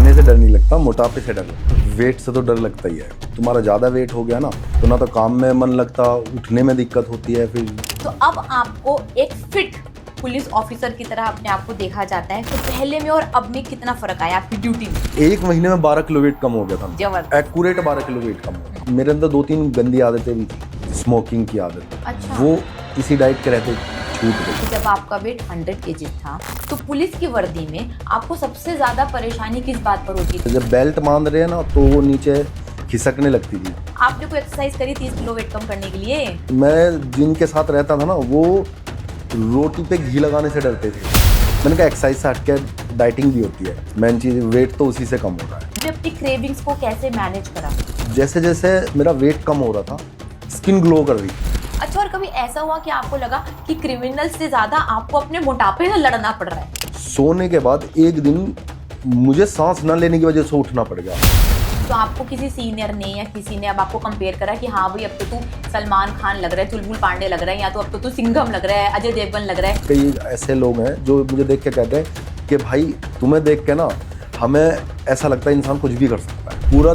खाने से डर नहीं लगता, मोटापे से डर लगता है। वेट से तो डर लगता ही है। तुम्हारा ज़्यादा वेट हो गया ना तो ना तो काम में मन लगता, उठने में दिक्कत होती है। फिर तो अब आपको एक फिट पुलिस ऑफिसर की तरह अपने आप को देखा जाता है, तो पहले में और अब में कितना फर्क आया आपकी ड्यूटी में? 1 महीने में 12 किलो वेट कम हो गया था। जबरदस्त। एक्यूरेट 12 किलो वेट कम हो गया। मेरे अंदर 2-3 गंदी आदतें भी थी। स्मोकिंग की आदत, अच्छा। वो इसी डाइट के रहते छूट गई। जब आपका वेट 100 kg था तो पुलिस की वर्दी में आपको सबसे ज्यादा परेशानी किस बात पर होती थी? जब बेल्ट बांध रहे हैं ना तो वो नीचे खिसकने लगती थी। आपने कोई एक्सरसाइज करी 30 किलो वेट कम करने के लिए? मैं जिनके साथ रहता था ना वो रोटी पे घी लगाने से डरते थे। मैंने कहा एक्सरसाइज से हटके डाइटिंग भी होती है, मेन चीज़ वेट तो उसी से कम हो रहा है। आपने अपनी क्रेविंग्स को कैसे मैनेज करा? जैसे जैसे मेरा वेट कम हो रहा था, स्किन ग्लो कर रही थी। अच्छा, और कभी ऐसा हुआ कि आपको लगा कि क्रिमिनल से ज्यादा आपको अपने मोटापे से लड़ना पड़ रहा है? सोने के बाद एक दिन मुझे सांस न लेने की वजह से उठना पड़ गया। तो आपको किसी सीनियर ने या किसी ने अब आपको कंपेयर करा कि हाँ भाई अब तो तू सलमान खान लग रहा है, चुलबुल पांडे लग रहा है, या तो अब तो तू सिंघम लग रहा है, अजय देवगन लग रहा है? कई ऐसे लोग हैं जो मुझे देख के कहते हैं कि भाई तुम्हें देख के ना हमें ऐसा लगता है इंसान कुछ भी कर सकता है। पूरा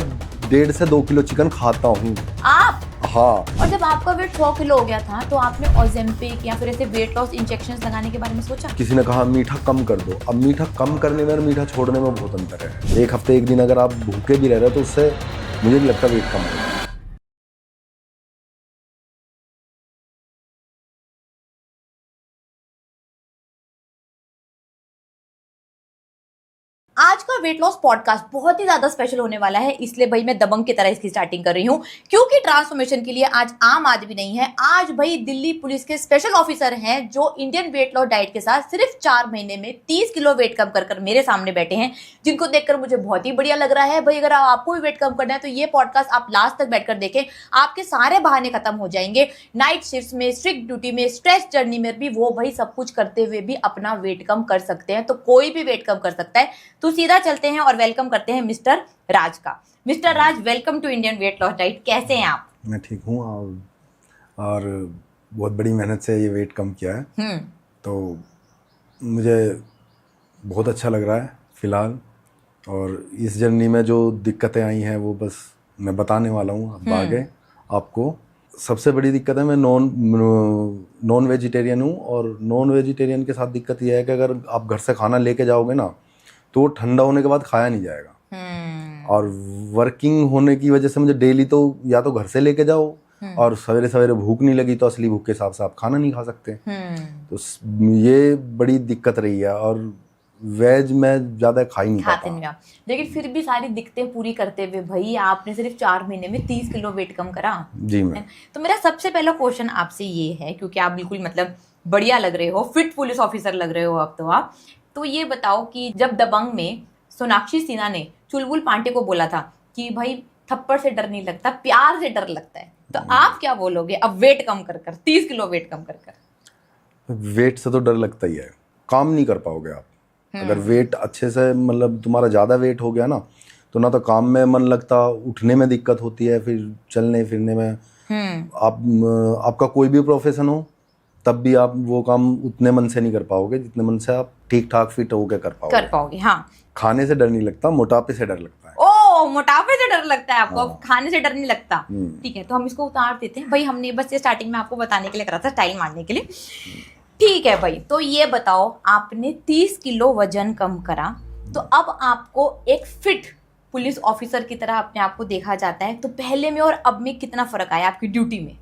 1.5 से 2 किलो चिकन खाता हूँ। आप? हाँ। और जब आपका वेट 100 किलो हो गया था तो आपने ओजेम्पिक या फिर ऐसे वेट लॉस इंजेक्शंस लगाने के बारे में सोचा? किसी ने कहा मीठा कम कर दो। अब मीठा कम करने में और मीठा छोड़ने में बहुत अंतर है। एक हफ्ते एक दिन अगर आप भूखे भी रह रहे हो तो उससे मुझे नहीं लगता वेट कम होगा। आज का वेट लॉस पॉडकास्ट बहुत ही ज्यादा स्पेशल होने वाला है, इसलिए भाई मैं दबंग की तरह इसकी स्टार्टिंग कर रही हूँ, क्योंकि ट्रांसफॉर्मेशन के लिए आज आम आदमी नहीं है। आज भाई दिल्ली पुलिस के स्पेशल ऑफिसर हैं जो इंडियन वेट लॉस डाइट के साथ सिर्फ 4 महीने में 30 किलो वेट कम कर मेरे सामने बैठे हैं, जिनको देखकर मुझे बहुत ही बढ़िया लग रहा है। भाई अगर आपको भी वेट कम करना है तो ये पॉडकास्ट आप लास्ट तक बैठकर देखें, आपके सारे बहाने खत्म हो जाएंगे। नाइट शिफ्ट में, स्ट्रिक्ट ड्यूटी में, स्ट्रेस जर्नी में भी वो भाई सब कुछ करते हुए भी अपना वेट कम कर सकते हैं। तो कोई भी वेट कम कर सकता है। तो सीधा चलते हैं और वेलकम करते हैं मिस्टर राज का। Mister Raj, welcome to Indian weight loss diet. कैसे हैं आप? मैं ठीक हूँ और बहुत बड़ी मेहनत से ये वेट कम किया है, तो मुझे बहुत अच्छा लग रहा है फिलहाल। और इस जर्नी में जो दिक्कतें आई हैं वो बस मैं बताने वाला हूँ अब आगे आपको। सबसे बड़ी दिक्कत है मैं नॉन वेजिटेरियन हूँ, और नॉन वेजिटेरियन के साथ दिक्कत यह है कि अगर आप घर से खाना लेके जाओगे ना तो वो ठंडा होने के बाद खाया नहीं जाएगा। और वर्किंग होने की वजह से मुझे डेली तो या तो घर से लेके जाओ, और सवेरे सवेरे भूख नहीं लगी तो असली भूख के हिसाब से आप खाना नहीं खा सकते। तो ये बड़ी दिक्कत रही है। और वेज में ज़्यादा खा ही नहीं पाता। लेकिन फिर भी सारी दिक्कतें पूरी करते हुए भाई आपने सिर्फ 4 महीने में 30 किलो वेट कम करा। जी मैं। तो मेरा सबसे पहला क्वेश्चन आपसे ये है, क्योंकि आप बिल्कुल मतलब बढ़िया लग रहे हो, फिट पुलिस ऑफिसर लग रहे हो अब तो आप। तो ये बताओ कि जब दबंग में सोनाक्षी सिन्हा ने चुलबुल पांडे को बोला था कि भाई थप्पड़ से डर नहीं लगता, प्यार से डर लगता है, तो आप क्या बोलोगे अब वेट कम कर 30 किलो वेट कम कर? वेट से तो डर लगता ही है, काम नहीं कर पाओगे आप। अगर वेट अच्छे से मतलब तुम्हारा ज़्यादा वेट हो गया ना तो ना तो काम में मन लगता, उठने में दिक्कत होती है, फिर चलने फिरने में। आपका कोई भी प्रोफेशन हो तब भी आप वो काम उतने मन से नहीं कर पाओगे जितने मन से आप ठीक ठाक फिट होकर कर पाओगे। हाँ। खाने से डर नहीं लगता, मोटापे से डर लगता है। ओ, मोटापे से डर लगता है आपको? हाँ। खाने से डर नहीं लगता। ठीक है, तो हम इसको उतार देते हैं भाई। हमने बस ये स्टार्टिंग में आपको बताने के लिए करा था, स्टाइल मारने के लिए। ठीक है भाई, तो ये बताओ आपने 30 किलो वजन कम करा, तो अब आपको एक फिट पुलिस ऑफिसर की तरह अपने आप को देखा जाता है, तो पहले में और अब में कितना फर्क आया आपकी ड्यूटी में?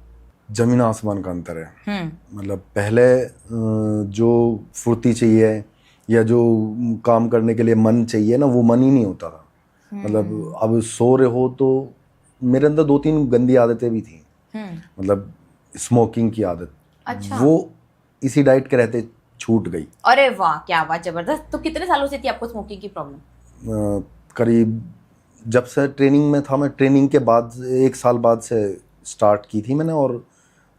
जमीन आसमान का अंतर है। मतलब पहले जो फुर्ती चाहिए या जो काम करने के लिए मन चाहिए ना, वो मन ही नहीं होता था। मतलब अब सो रहे हो तो मेरे अंदर 2-3 गंदी आदतें भी थी। मतलब स्मोकिंग की आदत। अच्छा। वो इसी डाइट के रहते छूट गई। अरे वाह, क्या बात, जबरदस्त। तो कितने सालों से थी आपको स्मोकिंग की प्रॉब्लम? करीब जब से ट्रेनिंग में था, मैं ट्रेनिंग के बाद 1 साल बाद से स्टार्ट की थी मैंने, और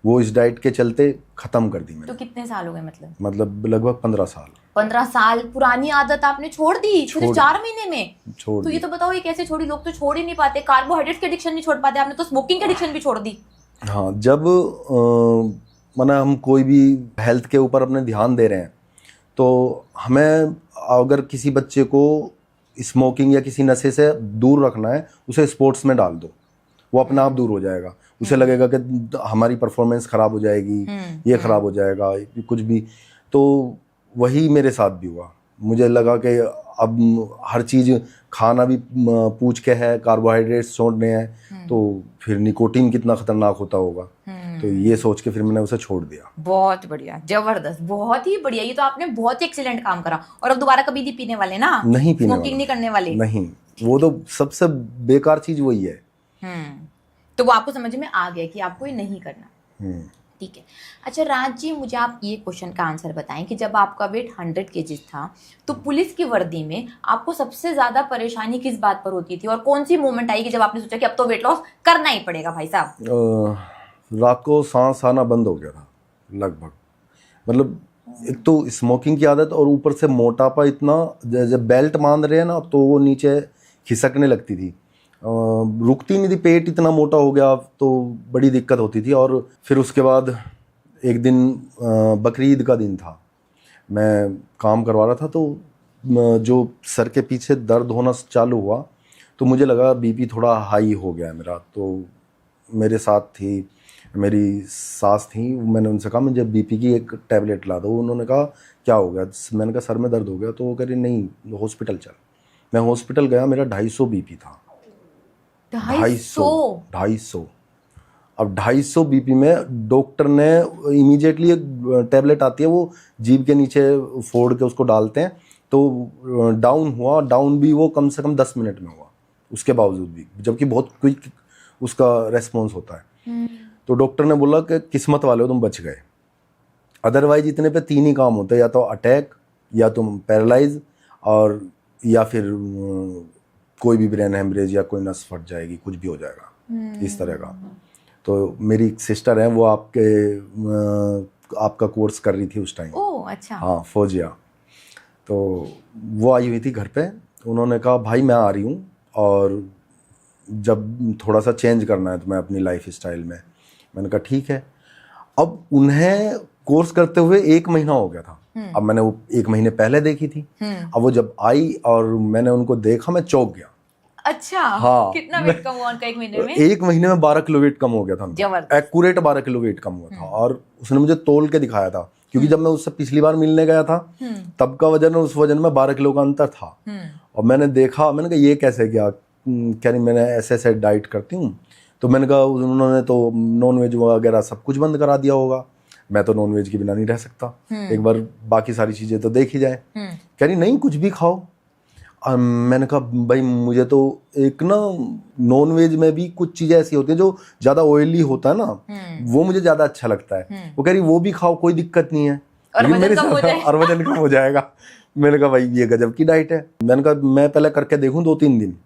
वो इस डाइट के चलते खत्म कर दी मैंने। तो कितने साल हो गए? मतलब लगभग 15 साल। 15 साल पुरानी आदत आपने छोड़ दी सिर्फ 4 महीने में? छोड़ तो दी। ये तो बताओ ये कैसे छोड़ी? लोग तो छोड़ ही नहीं पाते, कार्बोहाइड्रेट की एडिक्शन नहीं छोड़ पाते, आपने तो स्मोकिंग की एडिक्शन भी छोड़ दी। हाँ, जब माना हम कोई भी हेल्थ के ऊपर अपने ध्यान दे रहे हैं तो हमें, अगर किसी बच्चे को स्मोकिंग या किसी नशे से दूर रखना है, उसे स्पोर्ट्स में डाल दो, वो अपने आप दूर हो जाएगा। उसे लगेगा कि हमारी परफॉर्मेंस खराब हो जाएगी, ये खराब हो जाएगा, कुछ भी। तो वही मेरे साथ भी हुआ। मुझे लगा कि अब हर चीज़ खाना भी पूछ के है, कार्बोहाइड्रेट्स छोड़ने हैं, तो फिर निकोटीन कितना खतरनाक होता होगा। तो ये सोच के फिर मैंने उसे छोड़ दिया। बहुत बढ़िया, जबरदस्त, बहुत ही बढ़िया। ये तो आपने बहुत ही एक्सीलेंट काम करा। और अब दोबारा कभी नहीं पीने वाले ना? नहीं पीने स्मोकिंग नहीं करने वाले? नहीं, वो तो सबसे बेकार चीज वही है। तो वो आपको समझ में आ गया कि आपको ये नहीं करना। ठीक है। अच्छा राज जी, मुझे आप ये क्वेश्चन का आंसर बताएं कि जब आपका वेट 100 kg था तो पुलिस की वर्दी में आपको सबसे ज्यादा परेशानी किस बात पर होती थी, और कौन सी मोमेंट आई कि जब आपने सोचा कि अब तो वेट लॉस करना ही पड़ेगा भाई साहब? रात को सांस आना बंद हो गया था लगभग। मतलब एक तो स्मोकिंग की आदत और ऊपर से मोटापा इतना, जब बेल्ट बांध रहे हैं ना तो वो नीचे खिसकने लगती थी, रुकती नहीं थी, पेट इतना मोटा हो गया तो बड़ी दिक्कत होती थी। और फिर उसके बाद एक दिन बकरीद का दिन था, मैं काम करवा रहा था, तो जो सर के पीछे दर्द होना चालू हुआ तो मुझे लगा बीपी थोड़ा हाई हो गया है मेरा। तो मेरे साथ थी मेरी सास थी, मैंने उनसे कहा मुझे बीपी की एक टैबलेट ला दो। उन्होंने कहा क्या हो गया? मैंने कहा सर में दर्द हो गया। तो वो कह रही नहीं हॉस्पिटल चल। मैं हॉस्पिटल गया, मेरा 250 बीपी था। 250। अब 250 बीपी में डॉक्टर ने इमीडिएटली एक टैबलेट आती है, वो जीभ के नीचे फोड़ के उसको डालते हैं, तो डाउन हुआ। डाउन भी वो कम से कम 10 मिनट में हुआ उसके बावजूद भी, जबकि बहुत क्विक उसका रेस्पॉन्स होता है। तो डॉक्टर ने बोला कि किस्मत वाले हो तुम, बच गए, अदरवाइज इतने पे 3 ही काम होते हैं, या तो अटैक, या तुम पैरालाइज, और या फिर कोई भी ब्रेन हेमरेज या कोई नस फट जाएगी, कुछ भी हो जाएगा इस तरह का। तो मेरी एक सिस्टर है, वो आपका कोर्स कर रही थी उस टाइम। ओह अच्छा। हाँ, फौजिया। तो वो आई हुई थी घर पे, उन्होंने कहा भाई मैं आ रही हूँ, और जब थोड़ा सा चेंज करना है तुम्हें अपनी लाइफ स्टाइल में। मैंने कहा ठीक है। अब उन्हें कोर्स करते हुए 1 महीना हो गया था। अब मैंने वो 1 महीने पहले देखी थी। अब वो जब आई और मैंने उनको देखा, मैं चौंक गया। अच्छा। हाँ, कितना वेट कम हुआ उनका 1 महीने में? 1 महीने में 12 किलो वेट कम हो गया था, एक्यूरेट 12 किलो वेट कम हुआ था। और उसने मुझे तोल के दिखाया था, क्योंकि जब मैं उससे पिछली बार मिलने गया था तब का वजन और उस वजन में 12 किलो का अंतर था। और मैंने देखा, मैंने कहा ये कैसे गया? क्या नहीं, मैंने ऐसे ऐसे डाइट करती हूँ। तो मैंने कहा उन्होंने तो नॉनवेज वगैरह सब कुछ बंद करा दिया होगा, मैं तो नॉनवेज के बिना नहीं रह सकता, एक बार बाकी सारी चीज़ें तो देख ही जाए। कह रही नहीं कुछ भी खाओ। मैंने कहा भाई मुझे तो एक ना नॉनवेज में भी कुछ चीज़ें ऐसी होती हैं जो ज़्यादा ऑयली होता है ना, वो मुझे ज़्यादा अच्छा लगता है। वो कह रही वो भी खाओ, कोई दिक्कत नहीं है, और वजन कम हो जाएगा। मैंने कहा भाई ये गजब की डाइट है। मैंने कहा मैं पहले करके देखूं 2-3 दिन।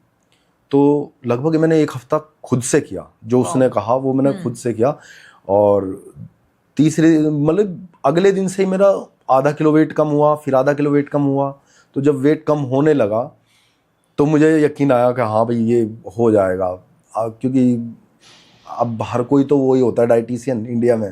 तो लगभग मैंने 1 हफ्ता खुद से किया, जो उसने कहा वो मैंने खुद से किया। और तीसरे मतलब अगले दिन से ही मेरा आधा किलो वेट कम हुआ, फिर आधा किलो वेट कम हुआ। तो जब वेट कम होने लगा तो मुझे यकीन आया कि हाँ भाई ये हो जाएगा, क्योंकि अब हर कोई तो वही होता है डाइटिशियन इंडिया में।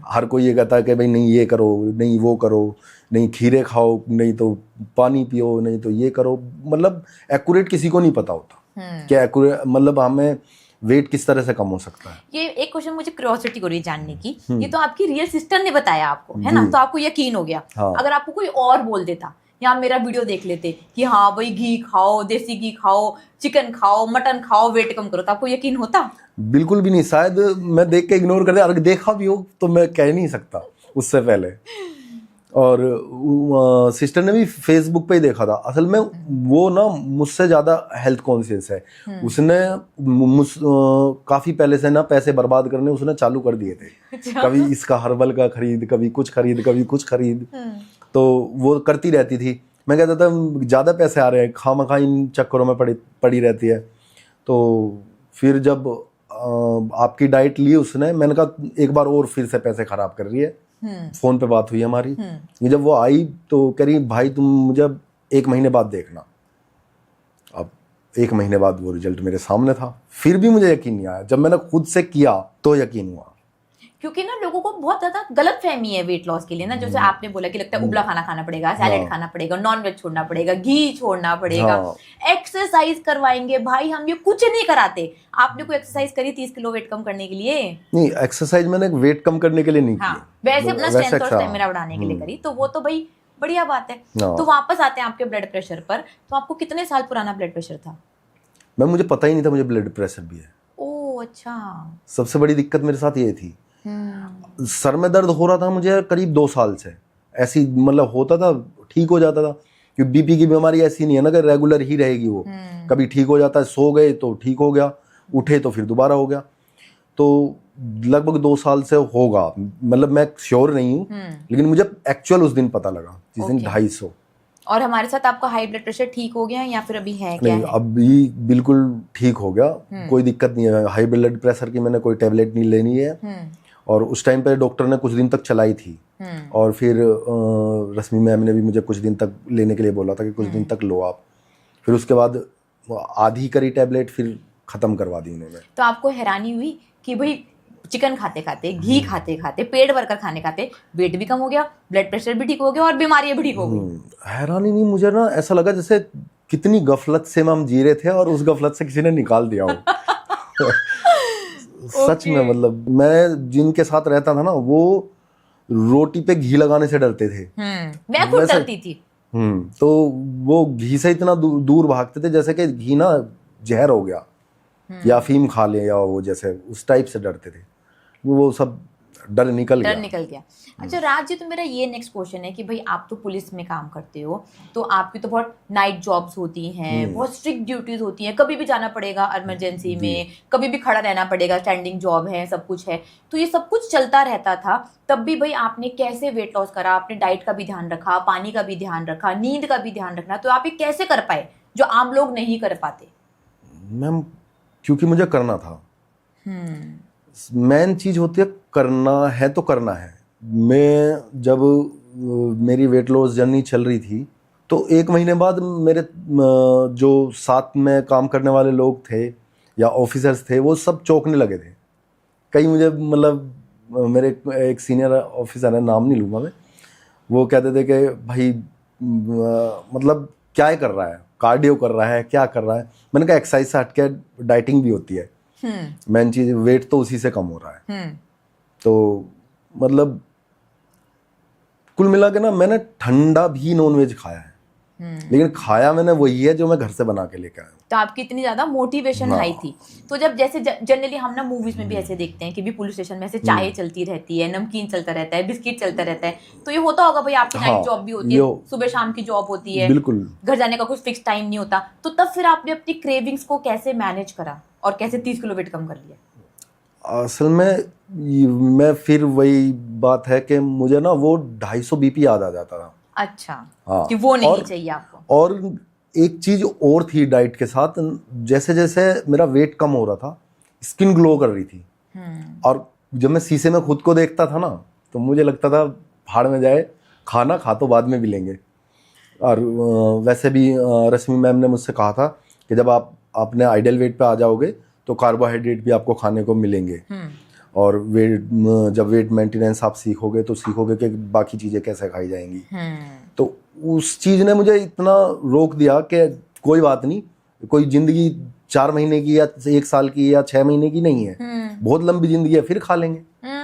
हर कोई ये कहता है कि भाई नहीं ये करो, नहीं वो करो, नहीं खीरे खाओ, नहीं तो पानी पियो, नहीं तो ये करो। मतलब एक्यूरेट किसी को नहीं पता होता कि एक्यूरेट मतलब हमें वेट किस तरह से कम हो सकता है। ये एक क्वेश्चन मुझे क्यूरियोसिटी हो रही है जानने की। ये तो आपकी रियल सिस्टर ने बताया आपको, है ना, तो आपको यकीन हो गया। हाँ। अगर आपको कोई और बोल देता या मेरा वीडियो देख लेते कि हाँ भाई घी खाओ, देसी घी खाओ, चिकन खाओ, मटन खाओ, वेट कम करो, तो आपको यकीन होता? बिल्कुल भी नहीं। शायद मैं देख के इग्नोर कर दिया, अगर देखा भी हो तो मैं कह नहीं सकता उससे पहले। और सिस्टर ने भी फेसबुक पे ही देखा था। असल में वो ना मुझसे ज़्यादा हेल्थ कॉन्शियस है। उसने काफ़ी पहले से ना पैसे बर्बाद करने उसने चालू कर दिए थे। कभी इसका हर्बल का खरीद, कभी कुछ खरीद, कभी कुछ खरीद, तो वो करती रहती थी। मैं कहता था ज़्यादा पैसे आ रहे हैं, खामखा इन चक्करों में पड़ी रहती है। तो फिर जब आपकी डाइट ली उसने, मैंने कहा एक बार और फिर से पैसे खराब कर रही है। फोन पे बात हुई हमारी। जब वो आई तो कह रही भाई तुम मुझे 1 महीने बाद देखना। अब 1 महीने बाद वो रिजल्ट मेरे सामने था, फिर भी मुझे यकीन नहीं आया। जब मैंने खुद से किया तो यकीन हुआ। क्योंकि ना लोगों को बहुत ज्यादा गलत फहमी है वेट लॉस के लिए ना, जैसे आपने बोला कि लगता है उबला खाना खाना पड़ेगा, सैलेड खाना पड़ेगा, नॉनवेज छोड़ना पड़ेगा, घी छोड़ना पड़ेगा, एक्सरसाइज करवाएंगे। भाई हम ये कुछ नहीं कराते। आपने कोई एक्सरसाइज करी 30 किलो वेट कम करने के लिए? नहीं, एक्सरसाइज मैंने वेट कम करने के लिए नहीं हाँ, की, वैसे अपना स्ट्रेंथ और स्टेमिना बढ़ाने के लिए करी, तो वो तो भाई बढ़िया बात है। तो वापस आते हैं आपके ब्लड प्रेशर पर। तो आपको कितने साल पुराना ब्लड प्रेशर था? मैम मुझे पता ही नहीं था मुझे ब्लड प्रेशर भी है। ओह अच्छा। सबसे बड़ी दिक्कत मेरे साथ ये थी, सर में दर्द हो रहा था मुझे करीब 2 साल से। ऐसी मतलब होता था, ठीक हो जाता था, क्योंकि बीपी की बीमारी ऐसी नहीं है ना कि रेगुलर ही रहेगी वो। कभी ठीक हो जाता है, सो गए तो ठीक हो गया, उठे तो फिर दोबारा हो गया। तो लगभग 2 साल से होगा, मतलब मैं श्योर नहीं हूँ, लेकिन मुझे एक्चुअल उस दिन पता लगा जिस दिन 250। और हमारे साथ आपका हाई ब्लड प्रेशर ठीक हो गया या फिर अभी है? क्या नहीं है? अभी बिल्कुल ठीक हो गया, कोई दिक्कत नहीं है। हाई ब्लड प्रेशर की मैंने कोई टेबलेट नहीं लेनी है, और उस टाइम पे डॉक्टर ने कुछ दिन तक चलाई थी, और फिर रश्मि मैम ने भी मुझे कुछ दिन तक लेने के लिए बोला था कि कुछ दिन तक लो आप। फिर उसके बाद आधी करी टेबलेट, फिर खत्म करवा दी उन्होंने। तो आपको हैरानी हुई कि भाई चिकन खाते खाते, घी खाते खाते, पेट भरकर खाने खाते वेट भी कम हो गया, ब्लड प्रेशर भी ठीक हो गया और बीमारियां भी ठीक हो गई? हैरानी नहीं, मुझे ना ऐसा लगा जैसे कितनी गफलत से हम जी रहे थे और उस गफलत से किसी ने निकाल दिया हो। सच में, मतलब मैं जिनके साथ रहता था ना, वो रोटी पे घी लगाने से डरते थे। मैं खुद डरती थी। तो वो घी से इतना दूर भागते थे जैसे कि घी ना जहर हो गया, या अफीम खा ले, या वो जैसे उस टाइप से डरते थे। वो सब डर निकल गया। अच्छा राज जी, तो मेरा ये नेक्स्ट क्वेश्चन है कि भाई आप तो पुलिस में काम करते हो, तो आपकी तो बहुत नाइट जॉब्स होती हैं, बहुत स्ट्रिक्ट ड्यूटीज होती हैं, कभी भी जाना पड़ेगा इमरजेंसी में, कभी भी खड़ा रहना पड़ेगा, स्टैंडिंग जॉब है, सब कुछ है। तो ये सब कुछ चलता रहता था, तब भी भाई आपने कैसे वेट लॉस करा? आपने डाइट का भी ध्यान रखा, पानी का भी ध्यान रखा, नींद का भी ध्यान रखना, तो आप ये कैसे कर पाए जो आम लोग नहीं कर पाते? मैम क्योंकि मुझे करना था। मेन चीज होती है करना है तो करना है। मैं जब मेरी वेट लॉस जर्नी चल रही थी, तो 1 महीने बाद मेरे जो साथ में काम करने वाले लोग थे या ऑफिसर्स थे, वो सब चौंकने लगे थे। कई मुझे, मतलब मेरे एक सीनियर ऑफिसर है, नाम नहीं लूँगा मैं, वो कहते थे कि भाई मतलब क्या कर रहा है, कार्डियो कर रहा है, क्या कर रहा है। मैंने कहा एक्सरसाइज से हट के डाइटिंग भी होती है, मेन चीज वेट तो उसी से कम हो रहा है। तो मतलब कुल मिला के ना, मैंने ठंडा भी नॉनवेज खाया है, लेकिन खाया मैंने वही है जो मैं घर से बना के लेकर आया। तो आपकी इतनी ज्यादा मोटिवेशन हाई थी। तो जब जैसे जनरली हम ना मूवीज में भी ऐसे देखते हैं कि भी पुलिस स्टेशन में ऐसे चाय चलती रहती है, नमकीन चलता रहता है, बिस्किट चलता रहता है, तो ये होता होगा भाई आपकी नाइट जॉब भी होती है, सुबह शाम की जॉब होती है, बिल्कुल घर जाने का कुछ फिक्स टाइम नहीं होता। तो तब फिर आपने अपनी क्रेविंग्स को कैसे मैनेज करा और कैसे 30 किलो वेट कम कर लिया? असल में मैं फिर वही बात है कि मुझे ना वो 250 बीपी याद आ जाता था। अच्छा, कि वो नहीं चाहिए आपको। और एक चीज और थी डाइट के साथ, जैसे जैसे मेरा वेट कम हो रहा था, स्किन ग्लो कर रही थी। और जब मैं शीशे में खुद को देखता था ना, तो मुझे लगता था भाड़ में जाए, खाना खा तो बाद में भी लेंगे। और वैसे भी रश्मि मैम ने मुझसे कहा था कि जब आप अपने आइडियल वेट पे आ जाओगे तो कार्बोहाइड्रेट भी आपको खाने को मिलेंगे, और वेट जब वेट मेंटेनेंस आप सीखोगे तो सीखोगे कि बाकी चीजें कैसे खाई जाएंगी। तो उस चीज ने मुझे इतना रोक दिया कि कोई बात नहीं, कोई जिंदगी 4 महीने की या 1 साल की या 6 महीने की नहीं है, बहुत लंबी जिंदगी है, फिर खा लेंगे।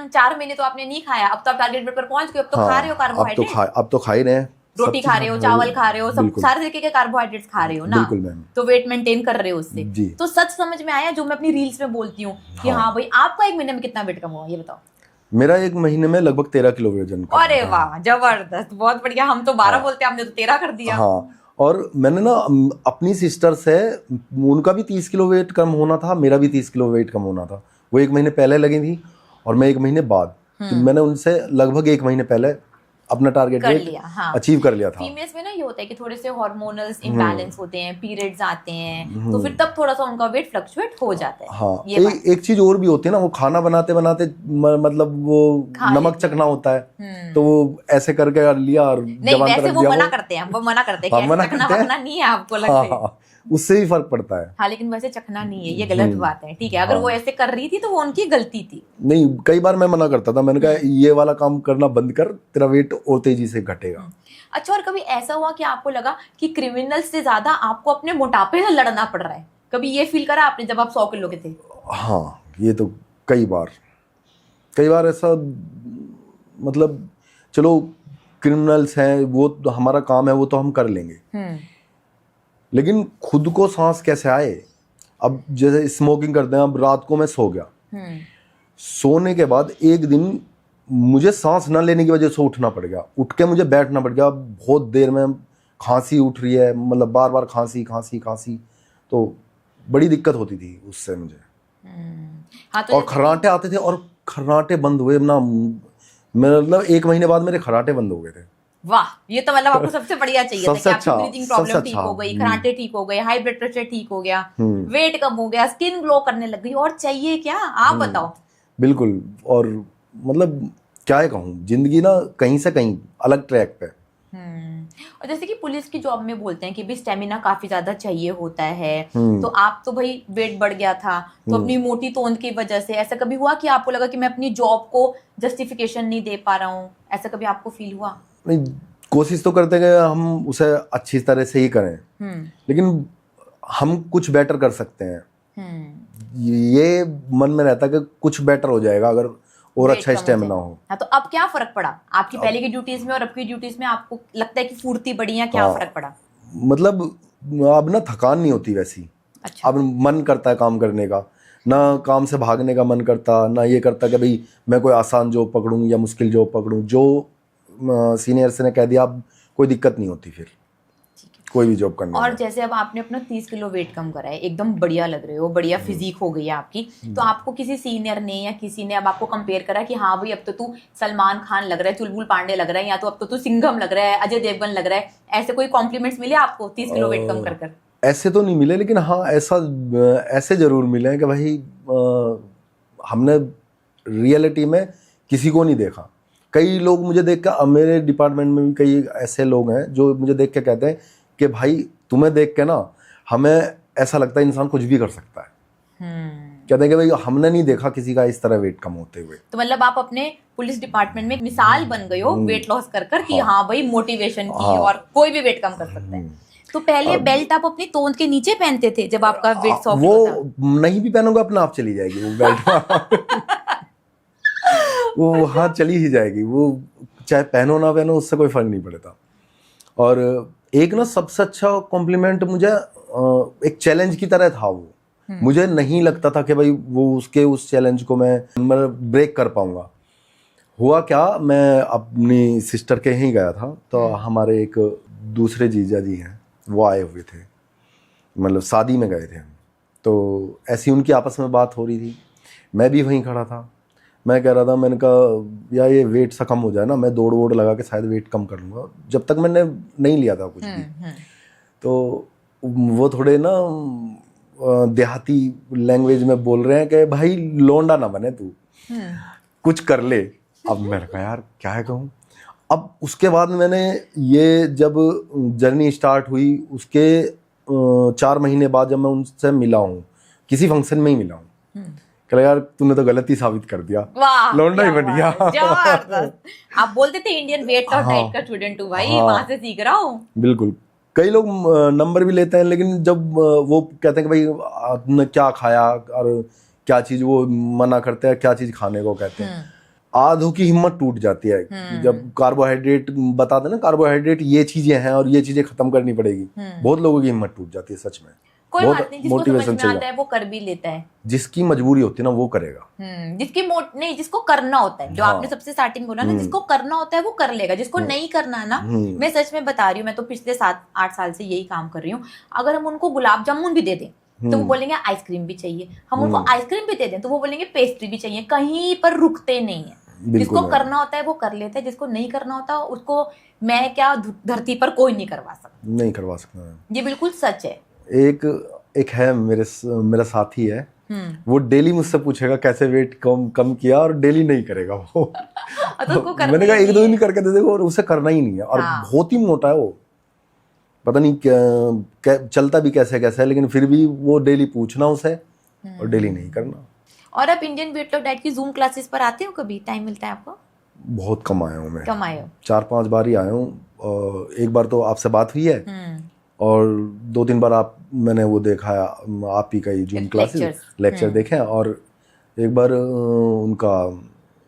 4 महीने तो आपने नहीं खाया, अब तो आप टारगेट वेट पर पहुंच गए, अब तो खा रहे हो कार्बोहाइड्रेट। अब तो खा ही रहे हैं, रोटी खा रहे हो, चावल खा रहे हो, सब सारे तरीके के कार्बोहाइड्रेट्स खा रहे हो ना। बिल्कुल मैम। तो वेट मेंटेन कर रहे हो उससे। तो सच समझ में आया जो मैं अपनी रील्स में बोलती हूँ कि हाँ भाई आपका 1 महीने में कितना वेट कम हुआ, ये बताओ। मेरा 1 महीने में लगभग 13 किलो वजन कम। अरे वाह, जबरदस्त, बहुत बढ़िया। हम तो 12 बोलते हैं, हमने तो 13 कर दिया। हाँ, और मैंने ना अपनी सिस्टर से, उनका भी 30 किलो वेट कम होना था, मेरा भी 30 किलो वेट कम होना था। वो 1 महीने पहले लगी थी और मैं 1 महीने बाद। तो मैंने उनसे लगभग 1 महीने पहले अपना टारगेट अचीव कर लिया था। फीमेल्स में ना ये होता है कि थोड़े से हार्मोनल इम्बैलेंस होते हैं, पीरियड्स आते हैं, तो फिर तब थोड़ा सा उनका वेट फ्लक्चुएट हो जाता है। हाँ, एक चीज और भी होती है ना, वो खाना बनाते बनाते मतलब वो नमक चखना होता है, तो वो ऐसे करके लिया और नहीं, वैसे वो मना करते हैं, वो मना करते हैं कि चखना वखना नहीं है आपको लगता है। उससे भी फर्क पड़ता है। हाँ, लेकिन वैसे चखना नहीं है, ये गलत बात है। ठीक है, अगर वो ऐसे कर रही थी तो वो उनकी गलती थी। नहीं, कई बार मैं मना करता था, मैंने कहा ये वाला काम करना बंद कर, तेरा वेट और तेजी से घटेगा। अच्छा, और कभी ऐसा हुआ कि आपको लगा कि क्रिमिनल से ज्यादा आपको अपने मोटापे से लड़ना पड़ रहा है? कभी ये फील करा आपने जब आप 100 किलो के थे? हाँ, ये तो कई बार ऐसा, मतलब चलो क्रिमिनल्स हैं, वो तो हमारा काम है, वो तो हम कर लेंगे, लेकिन खुद को सांस कैसे आए? अब जैसे स्मोकिंग करते हैं, अब रात को मैं सो गया, सोने के बाद एक दिन मुझे सांस न लेने की वजह से उठना पड़ गया, उठ के मुझे बैठना पड़ गया, बहुत देर में खांसी उठ रही है, मतलब बार बार खांसी, तो बड़ी दिक्कत होती थी उससे मुझे। हाँ, तो और खर्राटे आते थे, और खर्राटे बंद हुए ना, मतलब 1 महीने बाद मेरे खर्राटे बंद हो गए थे। वाह, ये तो मतलब आपको सबसे बढ़िया चाहिए था कि आपकी ब्रीथिंग प्रॉब्लम ठीक हो गई, अच्छा। खर्राटे ठीक हो गए, हाई ब्लड प्रेशर ठीक हो गया, वेट कम हो गया, स्किन ग्लो करने लग गई, और चाहिए क्या? आप बताओ। बिल्कुल, और मतलब क्या है कहूँ, जिंदगी ना कहीं से कहीं अलग ट्रैक पे। और जैसे कि पुलिस की जॉब में बोलते हैं कि भी स्टेमिना काफी ज्यादा चाहिए होता है, तो आप तो भाई वेट बढ़ गया था, तो अपनी मोटी तोंद की वजह से ऐसा कभी हुआ कि आपको लगा कि मैं अपनी जॉब को जस्टिफिकेशन नहीं दे पा रहा हूँ? ऐसा कभी आपको फील हुआ? नहीं, कोशिश तो करते हैं हम उसे अच्छी तरह से ही करें, लेकिन हम कुछ बेटर कर सकते हैं, ये मन में रहता है कि कुछ बेटर हो जाएगा अगर और अच्छा स्टेमिना हो। हाँ, तो अब क्या फर्क पड़ा आपकी पहले की ड्यूटीज में और अब की ड्यूटीज में? आपको लगता है कि फुर्ती बढ़ी है? क्या फर्क पड़ा? मतलब अब ना थकान नहीं होती वैसी। अच्छा। अब मन करता है काम करने का, ना काम से भागने का मन करता, ना ये करता कि भाई मैं कोई आसान जॉब पकड़ूं या मुश्किल जॉब पकड़ूं। जो सीनियर्स ने कह दिया, अब कोई दिक्कत नहीं होती फिर कोई भी जॉब करने और में। जैसे अब आपने अपना 30 किलो वेट कम करा है, एकदम बढ़िया लग रहे हो, बढ़िया फिजिक हो गई है आपकी, तो आपको किसी सीनियर ने या किसी ने अब आपको कंपेयर करा कि हाँ भाई अब तो तू सलमान खान लग रहा है, चुलबुल पांडे लग रहा है, या तो अब तो तू सिंघम लग रहा है, अजय देवगन लग रहा है, ऐसे कोई कॉम्प्लीमेंट्स मिले आपको 30 किलो वेट कम कर? ऐसे तो नहीं मिले, लेकिन हाँ ऐसे जरूर मिले हैं कि भाई हमने रियलिटी में किसी को नहीं देखा। कई लोग मुझे देख कर, मेरे डिपार्टमेंट में भी कई ऐसे लोग हैं जो मुझे देख के कहते हैं कि भाई तुम्हें देख के ना हमें ऐसा लगता है इंसान कुछ भी कर सकता है। कहते हैं कि भाई हमने नहीं देखा किसी का इस तरह वेट कम होते हुए। तो मतलब आप अपने पुलिस डिपार्टमेंट में एक मिसाल बन गए हो वेट लॉस कर कि हाँ भाई मोटिवेशन की, और कोई भी वेट कम कर सकता है। तो पहले बेल्ट आप अपनी तोंद के नीचे पहनते थे जब आपका वेट 100 किलो था? वो नहीं भी पहनोगे अपने आप चली जाएगी वो बेल्ट। वो हाँ चली ही जाएगी, वो चाहे पहनो ना पहनो उससे कोई फर्क नहीं पड़ता। और एक ना सबसे अच्छा कॉम्प्लीमेंट मुझे एक चैलेंज की तरह था वो। मुझे नहीं लगता था कि भाई वो उस चैलेंज को मैं ब्रेक कर पाऊंगा। हुआ क्या, मैं अपनी सिस्टर के यहीं गया था, तो हमारे एक दूसरे जीजा जी हैं, वो आए हुए थे, मतलब शादी में गए थे हम। तो ऐसी उनकी आपस में बात हो रही थी, मैं भी वहीं खड़ा था। मैं कह रहा था, मैंने कहा यार ये वेट सा कम हो जाए ना, मैं दौड़ वोड़ लगा के शायद वेट कम कर लूँगा। जब तक मैंने नहीं लिया था कुछ भी, तो वो थोड़े ना देहाती लैंग्वेज में बोल रहे हैं कि भाई लौंडा ना बने तू, कुछ कर ले। अब मैंने कहा यार क्या है कहूँ। अब उसके बाद मैंने ये जब जर्नी स्टार्ट हुई, उसके 4 महीने बाद जब मैं उनसे मिला हूँ, किसी फंक्शन में ही मिला हूँ, कह यार तूने तो गलत ही साबित कर दिया, लौंडा ही बन गया। आप बोलते थे इंडियन वेट और डाइट का स्टूडेंट हूँ भाई, वहां से सीख रहा हूँ। बिल्कुल, कई लोग नंबर भी लेते हैं, लेकिन जब वो कहते हैं कि भाई तुमने क्या खाया और क्या चीज, वो मना करते हैं क्या चीज खाने को कहते हैं, आधों की हिम्मत टूट जाती है जब कार्बोहाइड्रेट बताते ना, कार्बोहाइड्रेट ये चीजें हैं और ये चीजें खत्म करनी पड़ेगी। बहुत लोगों की हिम्मत टूट जाती है सच में। कोई बात नहीं, जिसको समझ में आता है वो कर भी लेता है, जिसकी मजबूरी होती है ना वो करेगा। जिसको करना होता है, जो आपने सबसे स्टार्टिंग बोला ना, जिसको करना होता है वो कर लेगा, जिसको नहीं करना है ना, मैं सच में बता रही हूँ, मैं तो पिछले 7-8 साल से यही काम कर रही हूँ। अगर हम उनको गुलाब जामुन भी दे दें तो वो बोलेंगे आइसक्रीम भी चाहिए, हम उनको आइसक्रीम भी दे दें तो वो बोलेंगे पेस्ट्री भी चाहिए, कहीं पर रुकते नहीं है। जिसको करना होता है वो कर लेता है, जिसको नहीं करना होता उसको मैं क्या धरती पर कोई नहीं करवा सकता। ये बिल्कुल सच है। एक है मेरा साथी है, वो डेली मुझसे पूछेगा कैसे वेट कम किया, और डेली नहीं करेगा वो। तो मैंने कहा 1-2 दिन करके दे देखो, और उसे करना ही नहीं है, और बहुत ही मोटा है वो, पता नहीं चलता भी कैसे कैसे है, लेकिन फिर भी वो डेली पूछना उसे और डेली नहीं करना। और आप इंडियन वेट लॉस डाइट की जूम क्लासेस पर आते हो? कभी टाइम मिलता है आपको? बहुत कम आया हूँ मैं, कम आए हो? 4-5 बार ही आया हूँ। एक बार तो आपसे बात हुई है और 2-3 बार मैंने वो देखा है, आप ही का ही जूम क्लासेस लेक्चर देखे हैं, और एक बार उनका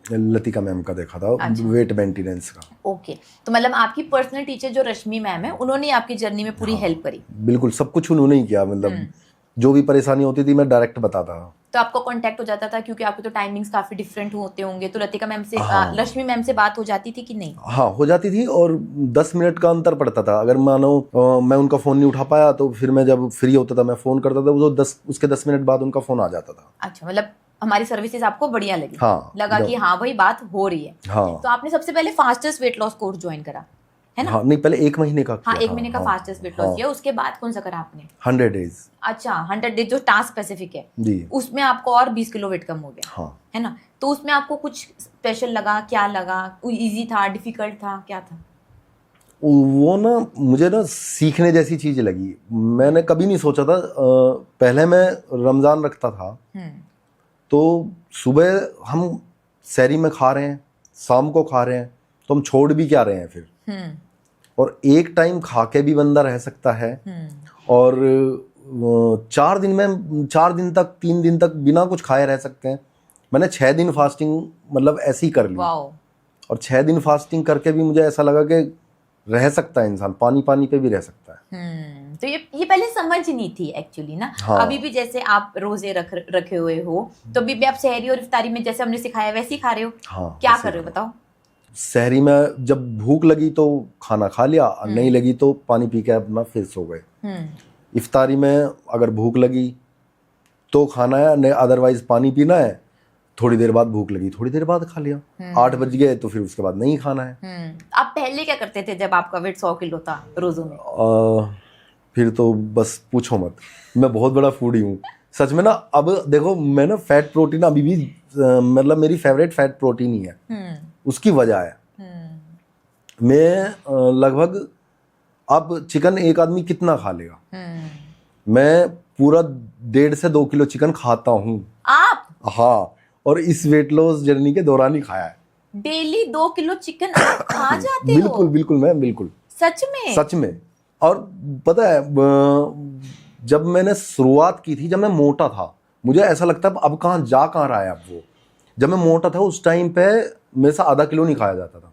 लतिका मैम का देखा था, वेट मेंटेनेंस का। ओके, तो मतलब आपकी पर्सनल टीचर जो रश्मि मैम है, उन्होंने आपकी जर्नी में पूरी हेल्प करी? बिल्कुल, सब कुछ उन्होंने ही किया। मतलब जो भी परेशानी होती थी मैं डायरेक्ट बताता था, तो आपको कांटेक्ट हो जाता था, क्योंकि आपके तो टाइमिंग्स काफी डिफरेंट होते होंगे, तो लतिका मैम से रश्मि मैम से बात हो जाती थी कि नहीं? हाँ, हो जाती थी, और 10 मिनट का अंतर पड़ता था। अगर मानो मैं उनका फोन नहीं उठा पाया तो फिर मैं जब फ्री होता था मैं फोन करता था, उसके 10 मिनट बाद उनका फोन आ जाता था। अच्छा, मतलब हमारी सर्विसेज आपको बढ़िया लगी? हाँ, लगा कि हाँ भाई बात हो रही है। हाँ। तो आपने सबसे पहले fastest weight loss course join करा है ना? हाँ, नहीं, पहले 1 महीने का किया। हाँ, 1 महीने का फास्टेस्ट वेट लॉस किया, उसके बाद कौन सा करा आपने? 100 डेज। अच्छा, 100 डेज जो टास्क स्पेसिफिक है जी, उसमें आपको और 20 किलो वेट कम हो गया। हाँ, है ना? तो उसमें आपको कुछ स्पेशल लगा? क्या लगा? इजी था, डिफिकल्ट था, क्या था? वो ना मुझे ना सीखने जैसी चीज लगी। मैंने कभी नहीं सोचा था। पहले मैं रमजान रखता था, तो सुबह हम सहरी में खा रहे हैं, शाम को खा रहे हैं, तो हम छोड़ भी क्या रहे हैं फिर? और एक टाइम खा के भी बंदा रह सकता है, और 4 दिन तक 3 दिन तक बिना कुछ खाए रह सकते हैं। मैंने 6 दिन फास्टिंग मतलब ऐसे ही कर ली, और 6 दिन फास्टिंग करके भी मुझे ऐसा लगा कि रह सकता है इंसान, पानी पे भी रह सकता है। तो ये पहले समझ नहीं थी एक्चुअली ना। हाँ। अभी भी जैसे आप रोजे रखे हुए हो, तो अभी भी आप सहरी और इफ्तारी में जैसे हमने सिखाया वैसे ही खा रहे हो? हाँ, क्या कर रहे हो बताओ? सहरी में जब भूख लगी तो खाना खा लिया, नहीं लगी तो पानी पी के अपना फिर सो गए। इफ्तारी में अगर भूख लगी तो खाना है, नहीं अदरवाइज पानी पीना है। थोड़ी देर बाद भूख लगी, थोड़ी देर बाद खा लिया। 8 बज गए तो फिर उसके बाद नहीं खाना है। आप पहले क्या करते थे जब आपका वेट 100 किलो था रोजों में? फिर तो बस पूछो मत, मैं बहुत बड़ा फूडी हूँ सच में ना। अब देखो, मैं ना फैट प्रोटीन अभी भी मतलब मेरी फेवरेट फैट प्रोटीन ही है। उसकी वजह है मैं लगभग, अब चिकन एक आदमी कितना खा लेगा? मैं पूरा 1.5 से 2 किलो चिकन खाता हूँ। आप? हाँ, और इस वेट लॉस जर्नी के दौरान ही खाया है। डेली 2 किलो चिकन आप खा जाते बिल्कुल हो? बिल्कुल, मैं बिल्कुल सच में? सच में। और पता है, जब मैंने शुरुआत की थी, जब मैं मोटा था, मुझे ऐसा लगता है अब कहाँ रहा है अब वो। जब मैं मोटा था उस टाइम पे मेरे से आधा किलो नहीं खाया जाता था,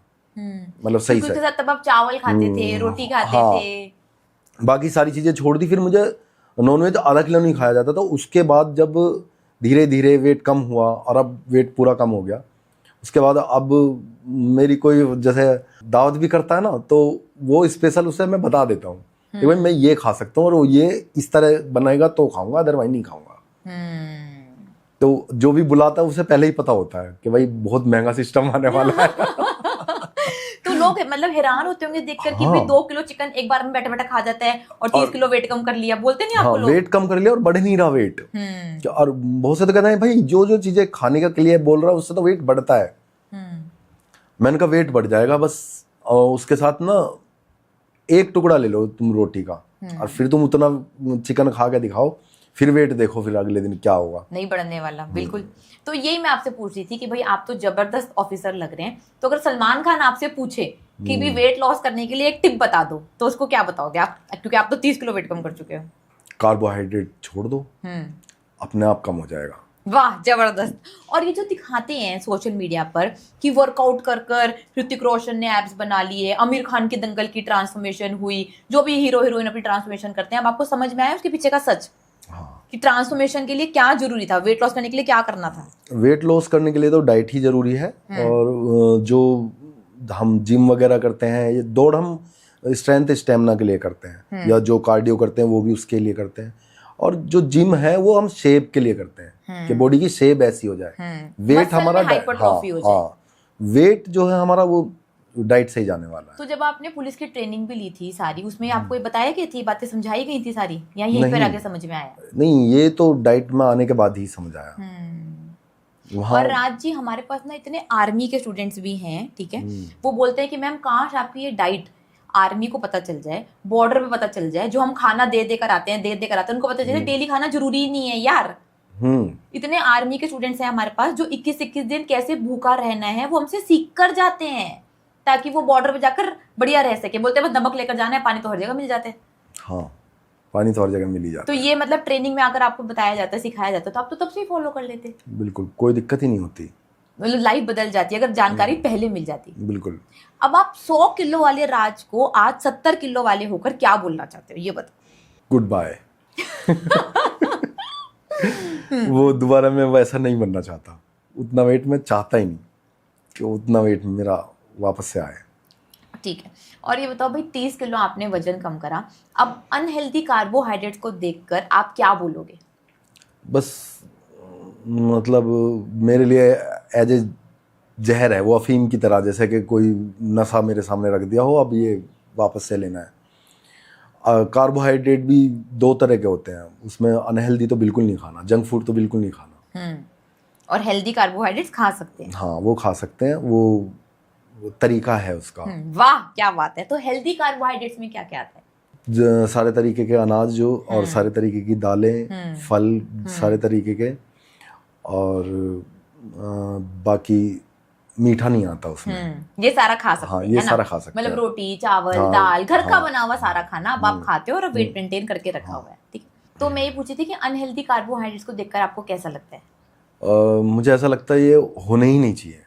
मतलब सही से। तब आप चावल खाते थे, रोटी खाते थे, बाकी सारी चीजें छोड़ दी। फिर मुझे नॉनवेज आधा किलो नहीं खाया जाता था। उसके बाद जब धीरे धीरे वेट कम हुआ और अब वेट पूरा कम हो गया, उसके बाद अब मेरी कोई जैसे दावत भी करता है ना, तो वो स्पेशल उसे मैं बता देता हूँ कि भाई मैं ये खा सकता हूँ, और ये इस तरह बनाएगा तो खाऊंगा, अदरवाइज नहीं खाऊंगा। तो जो भी बुलाता है उसे पहले ही पता होता है कि भाई बहुत महंगा सिस्टम आने वाला है। तो लोग मतलब हैरान होते होंगे देखकर कि भाई 2 किलो चिकन एक बार में बैठे बैठे खा जाता है और 30 किलो वेट कम कर लिया, बोलते नहीं आपको लोग? वेट कम कर लिया और बढ़ नहीं रहा वेट। और बहुत से तो कहते हैं भाई जो चीजें खाने का के लिए बोल रहा है उससे तो वेट बढ़ता है। मैंने कहा वेट बढ़ जाएगा बस, और उसके साथ ना 1 टुकड़ा ले लो तुम रोटी का, और फिर तुम उतना चिकन खा के दिखाओ, फिर वेट देखो फिर अगले दिन क्या होगा। नहीं बढ़ने वाला, बिल्कुल। तो यही मैं आपसे पूछ रही थी कि भाई आप तो जबरदस्त ऑफिसर लग रहे हैं, तो अगर सलमान खान आपसे पूछे कि भी वेट लॉस करने के लिए एक टिप बता दो, तो उसको क्या बताओगे आप? क्योंकि आप तो 30 किलो वेट कम कर चुके हो। कार्बोहाइड्रेट छोड़ दो, अपने आप कम हो जाएगा। वाह, जबरदस्त। और ये जो दिखाते हैं सोशल मीडिया पर कि वर्कआउट कर कर ऋतिक रोशन ने एब्स बना लिए, आमिर खान की दंगल की ट्रांसफॉर्मेशन हुई, जो भी हीरो हीरोइन अपनी ट्रांसफॉर्मेशन करते हैं, अब आपको समझ में आया उसके पीछे का सच? कि ट्रांसफॉर्मेशन के लिए क्या जरूरी था, वेट लॉस करने के लिए क्या करना था? वेट लॉस करने के लिए तो डाइट ही जरूरी है, और जो हम जिम वगैरह करते हैं, ये दौड़ हम स्ट्रेंथ स्टेमिना के लिए करते हैं, या जो कार्डियो करते हैं वो भी उसके लिए करते हैं, और जो जिम है वो हम शेप के लिए करते हैं कि बॉडी की शेप ऐसी हो जाए, वेट हमारा वेट जो है हमारा वो डाइट से ही जाने वाला है। तो जब आपने पुलिस की ट्रेनिंग भी ली थी सारी, उसमें आपको ये बताया गई थी, बातें समझाई गई थी सारी, या यहीं पर आगे समझ में आया? नहीं, ये तो डाइट में आने के बाद ही समझ आया। और राज जी, हमारे पास ना इतने आर्मी के स्टूडेंट्स भी हैं, ठीक है, वो बोलते हैं कि मैम काश आपकी ये डाइट आर्मी को पता चल जाए, बॉर्डर पे पता चल जाए, जो हम खाना दे देकर आते हैं उनको पता चल जाए डेली खाना जरूरी नहीं है यार। इतने आर्मी के स्टूडेंट्स हैं हमारे पास जो 21-21 दिन कैसे भूखा रहना है वो हमसे सीख कर जाते हैं, ताकि वो बॉर्डर पे जाकर बढ़िया रह सके। बोलते हैं बस नमक लेकर जाना है, पानी तो हर जगह मिल जाते हैं। हाँ, पानी तो हर जगह मिल ही जाता है। तो ये मतलब ट्रेनिंग में अगर आपको बताया जाता है, सिखाया जाता है, तो आप तो तब से ही फॉलो कर लेते। बिल्कुल, कोई दिक्कत ही नहीं होती, मतलब लाइफ बदल जाती है अगर जानकारी पहले मिल जाती। बिल्कुल। अब आप 100 किलो वाले राज को आज 70 किलो वाले होकर क्या बोलना चाहते हो, ये बताओ। Good bye. वो दोबारा मैं वैसा नहीं बनना चाहता, उतना वेट मैं चाहता ही नहीं कि उतना वेट मेरा वापस से आए। ठीक है, और ये बताओ भाई 30 किलो आपने वजन कम करा, अब अनहेल्दी कार्बोहाइड्रेट्स को देखकर आप क्या बोलोगे? बस मतलब मेरे लिए एज ए जहर है वो, अफीम की तरह, जैसे कि कोई नशा मेरे सामने रख दिया हो, अब ये वापस से लेना है। कार्बोहाइड्रेट भी 2 तरह के होते हैं, उसमें अनहेल्दी तो बिल्कुल नहीं खाना, जंक फूड तो बिल्कुल नहीं खाना। और हेल्दी कार्बोहाइड्रेट्स खा सकते हैं। हाँ, वो खा सकते हैं, वो तरीका है उसका। वाह क्या बात है। तो हेल्दी कार्बोहाइड्रेट्स में क्या क्या आता है? सारे तरीके के अनाज जो, और सारे तरीके की दालें, फल, सारे तरीके के, और बाकी मीठा नहीं आता उसमें। ये सारा खा सकते हैं। हाँ, ये सारा खा सकते हैं, मतलब रोटी, चावल, दाल, घर का बना हुआ सारा खाना अब आप खाते हो और वेट मेंटेन करके रखा हुआ है। ठीक है, तो मैं ये पूछी थी कि अनहेल्दी कार्बोहाइड्रेट्स को देखकर आपको कैसा लगता है? मुझे ऐसा लगता है ये होने ही नहीं चाहिए।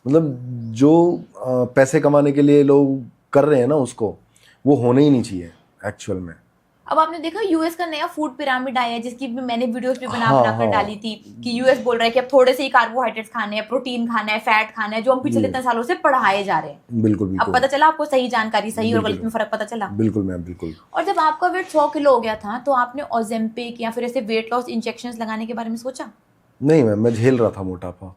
मतलब जो पैसे कमाने के लिए लोग कर रहे हैं ना, उसको वो होने ही नहीं चाहिए एक्चुअल में। अब आपने देखा यूएस का नया फूड पिरामिड आया है, जिसकी भी मैंने वीडियोस भी बनाकर डाली थी कि यूएस बोल रहा है कि अब थोड़े से ही कार्बोहाइड्रेट्स खाने हैं, प्रोटीन खाना है, फैट खाना है, जो हम पिछले इतने सालों से पढ़ाए जा रहे हैं। बिल्कुल बिल्कुल। अब पता चला आपको सही जानकारी, सही और गलत में फर्क पता चला? बिल्कुल मैम, बिल्कुल। और जब आपका वेट 100 किलो हो गया था तो आपने ओजेम्पिक या फिर ऐसे वेट लॉस इंजेक्शंस लगाने के बारे में सोचा? नहीं मैम, मैं झेल रहा था मोटापा।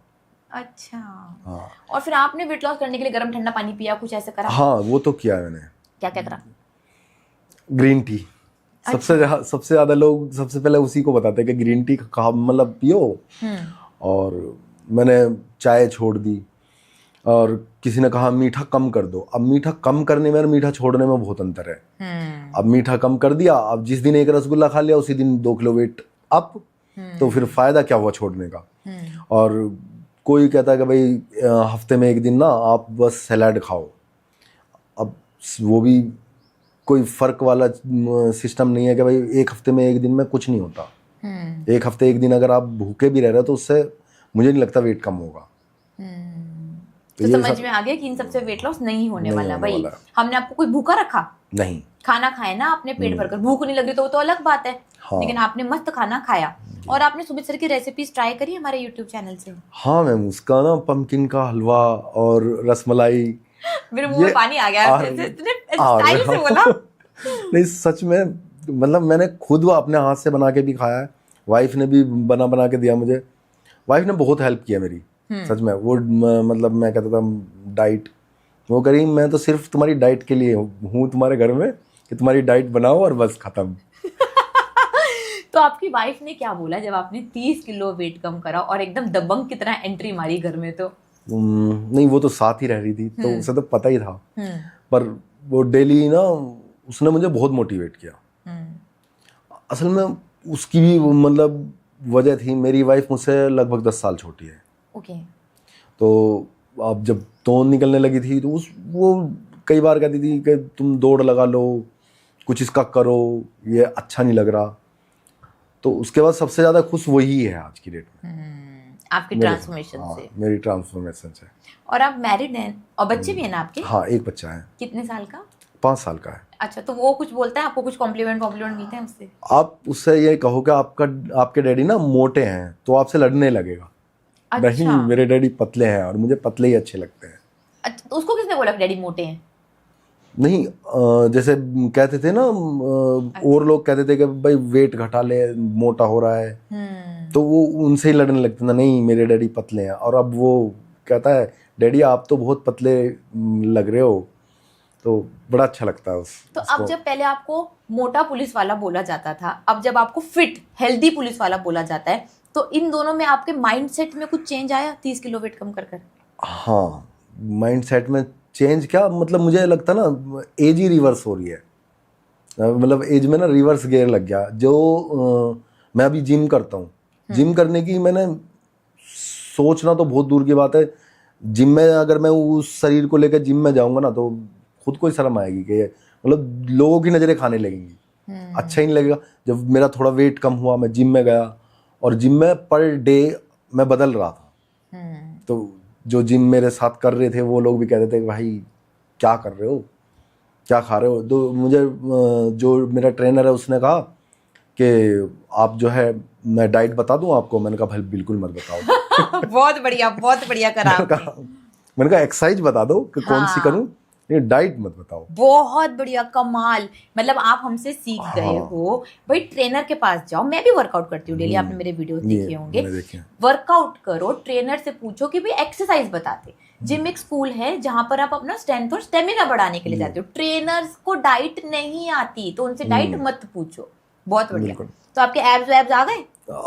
अच्छा। हाँ। और फिर आपने वेट लॉस करने के लिए गर्म ठंडा पानी पिया, कुछ ऐसा करा? हाँ, वो तो किया मैंने। क्या क्या करा? Green tea. सबसे ज्यादा लोग सबसे पहले उसी को बताते हैं कि ग्रीन टी का मतलब पियो। और मैंने चाय छोड़ दी, और किसी ने कहा मीठा कम कर दो। अब मीठा कम करने में और मीठा छोड़ने में बहुत अंतर है। अब मीठा कम कर दिया, अब जिस दिन एक रसगुल्ला खा लिया उसी दिन 2 किलो वेट अप, तो फिर फायदा क्या हुआ छोड़ने का। और कोई कहता है कि भाई हफ्ते में 1 दिन ना आप बस सैलाड खाओ। अब वो भी कोई फर्क वाला सिस्टम नहीं है कि भाई 1 हफ्ते में 1 दिन में कुछ नहीं होता। 1 हफ्ते 1 दिन अगर आप भूखे भी रह रहे हो तो उससे मुझे नहीं लगता वेट कम होगा। तो समझ में आ गया कि इन सबसे वेट लॉस नहीं होने वाला। भाई हमने आपको कोई भूखा रखा नहीं, खाना खाए ना आपने पेट भरकर, भूख नहीं लग रही तो वो तो अलग बात है। हाँ। लेकिन आपने मस्त खाना खाया। और आपने सुमित सर की रेसिपीज ट्राई करी हमारे यूट्यूब चैनल से? हाँ मैम, उसका ना पंपकिन का हलवा और रसमलाई, मेरे मुंह में पानी आ गया स्टाइल से बोला। नहीं सच में, मतलब मैंने खुद वो अपने हाथ से बना के भी खाया है, वाइफ ने भी बना के दिया मुझे। वाइफ ने बहुत हेल्प किया मेरी, सच में। वो मतलब मैं कहता था डाइट, वो करी, मैं तो सिर्फ तुम्हारी डाइट के लिए हूँ तुम्हारे घर में कि तुम्हारी डाइट बनाओ और बस खत्म। तो आपकी वाइफ ने क्या बोला जब आपने 30 किलो वेट कम करा और एकदम दबंग की तरह एंट्री मारी घर में? तो नहीं, वो तो साथ ही रह रही थी तो उसे तो पता ही था। पर वो डेली ना उसने मुझे बहुत मोटिवेट किया। असल में उसकी भी मतलब वजह थी, मेरी वाइफ मुझसे लगभग 10 साल छोटी है। ओके। तो अब जब तोन निकलने लगी थी तो वो कई बार कहती थी कि तुम दौड़ लगा लो, कुछ इसका करो, ये अच्छा नहीं लग रहा। तो उसके बाद सबसे ज्यादा खुश वही है आज की डेट में। आपकी ट्रांसफॉर्मेशन से? मेरी ट्रांसफॉर्मेशन से। और आप मैरिड हैं और बच्चे भी हैं ना आपके? हाँ, एक बच्चा है। कितने साल का? 5 साल का है। अच्छा, तो वो कुछ बोलता है आपको, कुछ कॉम्प्लीमेंट मिलते हैं उससे? आप उससे ये कहो कि आपके डैडी ना मोटे हैं तो आपसे लड़ने लगेगा। अच्छा। नहीं, मेरे डैडी पतले हैं और मुझे पतले ही अच्छे लगते हैं। अच्छा, तो उसको किसने बोला कि डैडी मोटे हैं? नहीं, जैसे कहते थे ना, और लोग कहते थे कि भाई वेट घटा ले, मोटा हो रहा है, तो वो उनसे ही लड़ने लगते थे, नहीं मेरे डैडी पतले हैं। और अब वो कहता है डैडी आप तो बहुत पतले लग रहे हो, तो बड़ा अच्छा लगता है तो अब जब पहले आपको मोटा पुलिस वाला बोला जाता था, अब जब आपको फिट हेल्दी पुलिस वाला बोला जाता है, तो इन दोनों में आपके माइंडसेट में कुछ चेंज आया 30 किलो वेट कम कर? हाँ, माइंडसेट में चेंज क्या, मतलब मुझे लगता ना एज ही रिवर्स हो रही है, मतलब एज में ना रिवर्स गियर लग गया। जो मैं अभी जिम करता हूँ, जिम करने की मैंने सोचना तो बहुत दूर की बात है, जिम में अगर मैं उस शरीर को लेकर जिम में जाऊंगा ना तो खुद को ही शर्म आएगी कि मतलब लोगों की नजरें खाने लगेंगी, अच्छा ही नहीं लगेगा। जब मेरा थोड़ा वेट कम हुआ, मैं जिम में गया और जिम में पर डे मैं बदल रहा था, तो जो जिम मेरे साथ कर रहे थे वो लोग भी कहते थे कि भाई क्या कर रहे हो, क्या खा रहे हो। तो मुझे जो मेरा ट्रेनर है उसने कहा कि आप जो है मैं डाइट बता दूं आपको। मैंने कहा भाई बिल्कुल मत बताओ। बहुत बढ़िया करा आपने। मैंने कहा एक्सरसाइज बता दो कि कौन सी करूं, ये डाइट मत बताओ। बहुत बढ़िया, कमाल। मतलब आप हमसे सीख गए हो भाई, ट्रेनर के पास जाओ। मैं भी वर्कआउट करती हूँ डेली, आपने मेरे वीडियोस देखे होंगे। वर्कआउट करो, ट्रेनर से पूछो कि भाई एक्सरसाइज बताते। जिम एक स्कूल है जहां पर आप अपना स्ट्रेंथ और स्टेमिना बढ़ाने के लिए जाते हो। ट्रेनर्स को डाइट नहीं आती तो उनसे डाइट मत पूछो। बहुत बढ़िया। तो आपके एब्स वैब्स आ गए?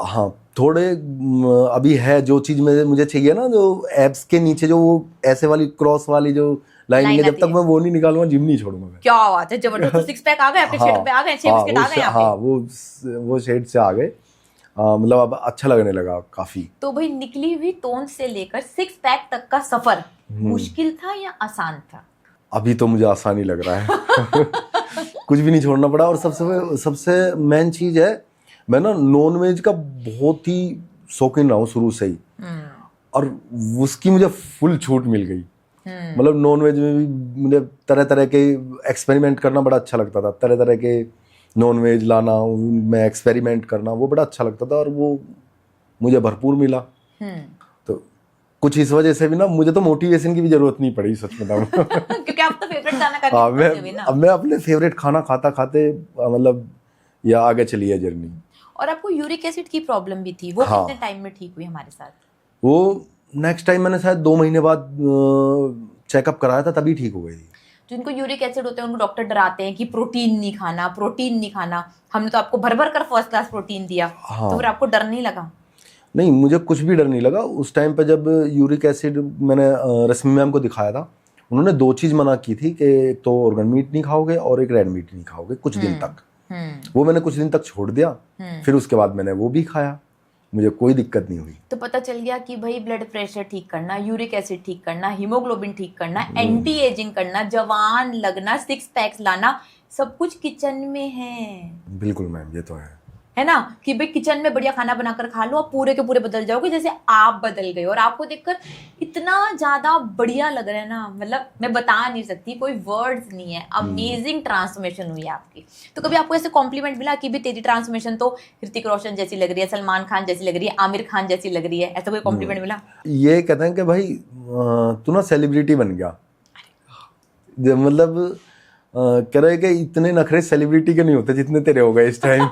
हाँ थोड़े अभी है। जो चीज मुझे चाहिए ना, जो एब्स के नीचे जो वो ऐसे वाली क्रॉस वाली जो लाइन है, जब तक मैं वो नहीं निकालूंगा जिम नहीं छोड़ूंगा मैं। क्या बात है, जबरदस्त। तो सिक्स पैक आ गए आपके, शेड पे आ गए, 6 बिस्किट आ गए यहाँ पे। हाँ वो शेड से आ गए, मतलब अब अच्छा लगने लगा काफी। तो भाई निकली हुई तोंद से लेकर सिक्स पैक तक का सफर मुश्किल था या आसान था? अभी तो मुझे आसान ही लग रहा है। कुछ भी नहीं छोड़ना पड़ा। और सबसे मेन चीज है, मैं ना नॉन वेज का बहुत ही शौकीन रहा हूँ शुरू से ही, और उसकी मुझे फुल छूट मिल गई। मतलब नॉन वेज में भी मुझे तरह तरह के एक्सपेरिमेंट करना बड़ा अच्छा लगता था। तरह तरह के नॉन वेज लाना, मैं एक्सपेरिमेंट करना, वो बड़ा अच्छा लगता था और वो मुझे भरपूर मिला। तो कुछ इस वजह से भी ना मुझे तो मोटिवेशन की भी जरूरत नहीं पड़ी, सच बताऊं। क्योंकि आप तो फेवरेट खाना खाते अब मैं अपने फेवरेट खाना खाता खाते मतलब या आगे चली है जर्नी। और आपको यूरिक एसिड की प्रॉब्लम भी थी, वो कितने टाइम में ठीक हुई हमारे साथ? वो नेक्स्ट टाइम मैंने शायद 2 महीने बाद चेकअप कराया था, तभी ठीक हो गई थी। जिनको यूरिक एसिड होते हैं उनको डॉक्टर डराते हैं कि प्रोटीन नहीं खाना, प्रोटीन नहीं खाना। हमने तो आपको भर भर कर फर्स्ट क्लास प्रोटीन दिया। हाँ। तो फिर आपको डर नहीं लगा? नहीं, मुझे कुछ भी डर नहीं लगा उस टाइम पे। जब यूरिक एसिड मैंने रश्मि मैम को दिखाया था, उन्होंने 2 चीज मना की थी कि एक तो ऑर्गन मीट नहीं खाओगे और एक रेड मीट नहीं खाओगे कुछ दिन तक। वो मैंने कुछ दिन तक छोड़ दिया, फिर उसके बाद मैंने वो भी खाया, मुझे कोई दिक्कत नहीं हुई। तो पता चल गया कि भाई ब्लड प्रेशर ठीक करना, यूरिक एसिड ठीक करना, हीमोग्लोबिन ठीक करना, एंटी एजिंग करना, जवान लगना, सिक्स पैक्स लाना, सब कुछ किचन में है। बिल्कुल मैम, ये तो है ना कि भाई किचन में बढ़िया खाना बनाकर खा लो, आप पूरे के पूरे बदल जाओगे जैसे आप बदल गए। और आपको देखकर इतना ज्यादा बढ़िया लग रहा है ना, मतलब मैं बता नहीं सकती, कोई वर्ड्स नहीं है। अमेजिंग ट्रांसफॉर्मेशन हुई आपकी। तो कभी आपको ऐसे कॉम्प्लीमेंट मिला कि भी तेरी ट्रांसफॉर्मेशन तो ऋतिक रोशन जैसी लग रही है, सलमान खान जैसी लग रही है, आमिर खान जैसी लग रही है, ऐसा कोई कॉम्प्लीमेंट मिला? ये कहते हैं कि भाई तू ना सेलिब्रिटी बन गया। मतलब कह रहे कि इतने नखरे सेलिब्रिटी के नहीं होते जितने तेरे हो गए इस टाइम।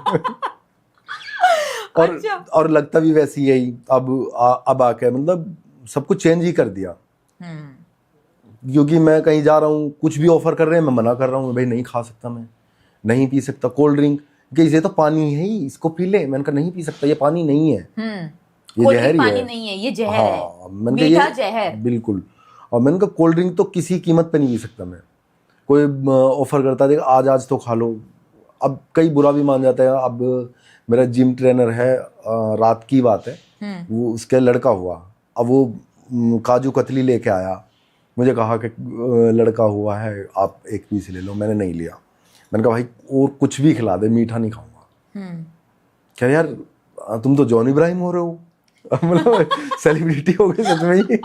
और लगता भी वैसी है ही। अब आके मतलब सब कुछ चेंज ही कर दिया। क्योंकि मैं कहीं जा रहा हूँ, कुछ भी ऑफर कर रहे हैं, मैं मना कर रहा हूँ, भाई नहीं खा सकता, मैं नहीं पी सकता। कोल्ड ड्रिंक कि ये तो पानी है ही, इसको पी ले। मैंने कहा नहीं पी सकता, ये पानी नहीं है, ये जहर ही है। नहीं है, ये जहर है, मीठा जहर। बिल्कुल। और मैंने कहा कोल्ड ड्रिंक तो किसी कीमत पे नहीं पी सकता मैं। कोई ऑफर करता है आज तो खा लो, अब कई बुरा भी मान जाता है। अब मेरा जिम ट्रेनर है, रात की बात है, वो उसके लड़का हुआ, अब वो काजू कतली लेके आया, मुझे कहा कि लड़का हुआ है आप एक पीस ले लो। मैंने नहीं लिया। मैंने कहा भाई और कुछ भी खिला दे, मीठा नहीं खाऊंगा। क्या यार तुम तो जॉन इब्राहिम हो रहे हो। मतलब सेलिब्रिटी हो गए सच में ही।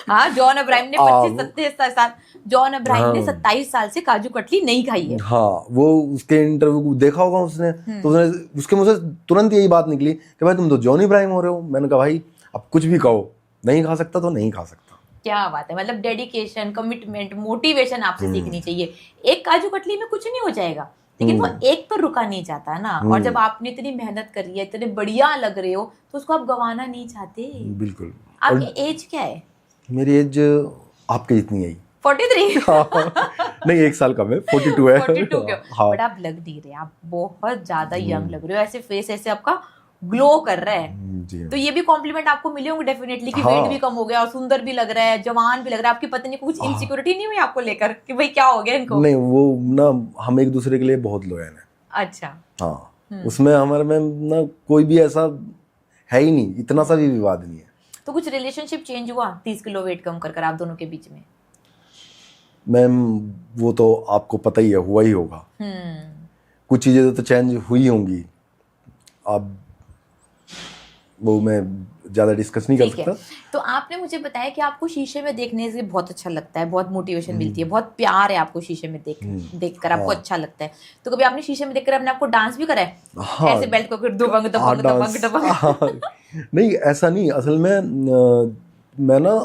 हाँ, जॉन इब्राहिम ने 25-27 साल, जॉन इब्राहिम ने 27 साल से काजू कतली नहीं खाई है। हाँ, वो उसके इंटरव्यू देखा होगा उसने, तो उसके मुंह से तुरंत यही बात निकली कि भाई तुम तो जॉन इब्राहिम हो रहे हो। मैंने कहा भाई अब कुछ भी कहो, नहीं खा सकता तो नहीं खा सकता। क्या बात है, मतलब डेडिकेशन, कमिटमेंट, मोटिवेशन आपसे सीखनी चाहिए। एक काजू कतली में कुछ नहीं हो जाएगा, लेकिन वो एक पर रुका नहीं जाता ना। और जब आपने इतनी मेहनत करी है, इतने बढ़िया लग रहे हो, तो उसको आप गंवाना नहीं चाहते। बिल्कुल। आपकी एज क्या है? मेरी एज आपके इतनी है, 43। नहीं 1 साल कम है, 42 है। 42 हाँ। बट आप लग नहीं रहे, आप बहुत ज्यादा यंग लग रहे हो। ऐसे फेस ऐसे आपका ग्लो कर रहा है। जी तो ये भी कॉम्प्लीमेंट आपको मिले होंगे डेफिनेटली कि हाँ। वेट भी कम हो गया और सुंदर भी लग रहा है, जवान भी लग रहा है। आपकी पत्नी को कुछ इनसिक्योरिटी नहीं हुई आपको लेकर कि भाई क्या हो गया इनको? नहीं, वो ना हम एक दूसरे के लिए बहुत लॉयल हैं। अच्छा। हाँ, उसमें हमारे में ना कोई भी ऐसा है ही नहीं, इतना सा भी विवाद नहीं है। तो कुछ रिलेशनशिप चेंज हुआ 30 किलो वेट कम कर आप दोनों के बीच में? मैम वो तो आपको पता ही है, हुआ ही होगा। कुछ चीज़ें तो चेंज हुई होंगी, अब वो मैं ज़्यादा डिस्कस नहीं कर ठीक है। सकता। तो आपने मुझे बताया कि आपको शीशे में देखने से बहुत अच्छा लगता है, बहुत मोटिवेशन मिलती है, बहुत प्यार है आपको शीशे में देखकर आपको अच्छा लगता है। तो कभी आपने शीशे में देखकर अपने आपको डांस भी करा है? हाँ, ऐसे बेल्ट को दबंग दबंग दबंग दबंग? नहीं ऐसा नहीं, असल में मैं ना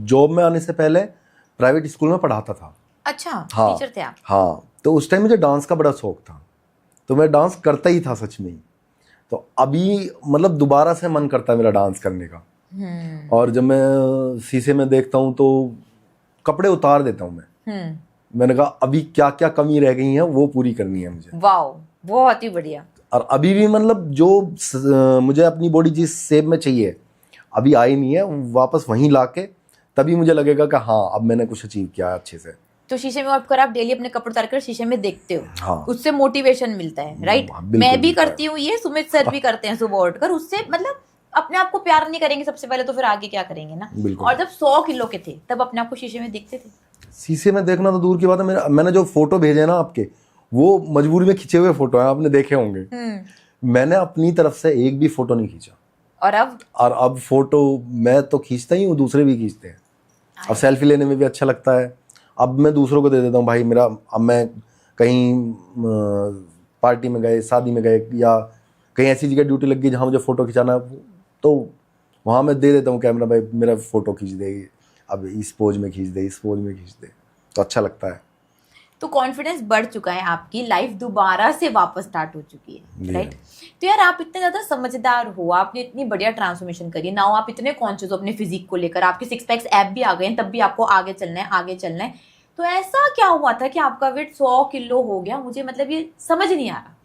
जॉब में आने से पहले प्राइवेट स्कूल में पढ़ाता था। अच्छा, हाँ, टीचर थे आप? हाँ, तो उस टाइम मुझे डांस का बड़ा शौक था, तो मैं डांस करता ही था सच में ही। तो अभी मतलब दोबारा से मन करता है मेरा डांस करने का। और जब मैं शीशे में देखता हूँ तो कपड़े उतार देता हूँ मैं। मैंने कहा अभी क्या क्या कमी रह गई है वो पूरी करनी है मुझे। वाओ, बहुत ही बढ़िया। और अभी भी मतलब जो मुझे अपनी बॉडी जिस शेप में चाहिए अभी आई नहीं है, वापस वहीं लाके तभी मुझे लगेगा कि हाँ अब मैंने कुछ अचीव किया है अच्छे से। तो शीशे में आप डेली अपने कपड़े उतार कर शीशे में देखते हो? हाँ, उससे मोटिवेशन मिलता है, राइट? मैं भी करती हूँ ये, सुमित सर भी करते हैं सुबह उठकर। उससे मतलब अपने आप को प्यार नहीं करेंगे सबसे पहले तो फिर आगे क्या करेंगे ना। और जब 100 किलो के थे तब अपने आप को शीशे में देखते थे? शीशे में देखना तो दूर की बात है, मैंने जो फोटो भेजे ना आपके, वो मजबूरी में खींचे हुए फोटो हैं, आपने देखे होंगे। मैंने अपनी तरफ से एक भी फोटो नहीं खींचा। और अब फोटो मैं तो खींचता ही हूँ, दूसरे भी खींचते हैं। अब सेल्फी लेने में भी अच्छा लगता है। अब मैं दूसरों को दे देता हूँ, भाई मेरा, अब मैं कहीं पार्टी में गए, शादी में गए, या कहीं ऐसी जगह ड्यूटी लग गई जहाँ मुझे फ़ोटो खिंचाना है, तो वहाँ मैं दे देता हूँ कैमरा, भाई मेरा फ़ोटो खींच देगी, अब इस पोज में खींच दे, इस पोज में खींच दे, तो अच्छा लगता है। तो कॉन्फिडेंस बढ़ चुका है, आपकी लाइफ दोबारा से वापस स्टार्ट हो चुकी है, राइट? तो यार आप इतने ज़्यादा समझदार हो, आपने इतनी बढ़िया ट्रांसफॉर्मेशन करी, नाउ आप इतने कॉन्शियस हो अपने फिजिक को लेकर, आपके 6 पैक्स ऐप भी आ गए हैं, तब भी आपको आगे चलना है, आगे चलना है। तो ऐसा क्या हुआ था कि आपका वेट 100 किलो हो गया? मुझे मतलब ये समझ नहीं आ रहा।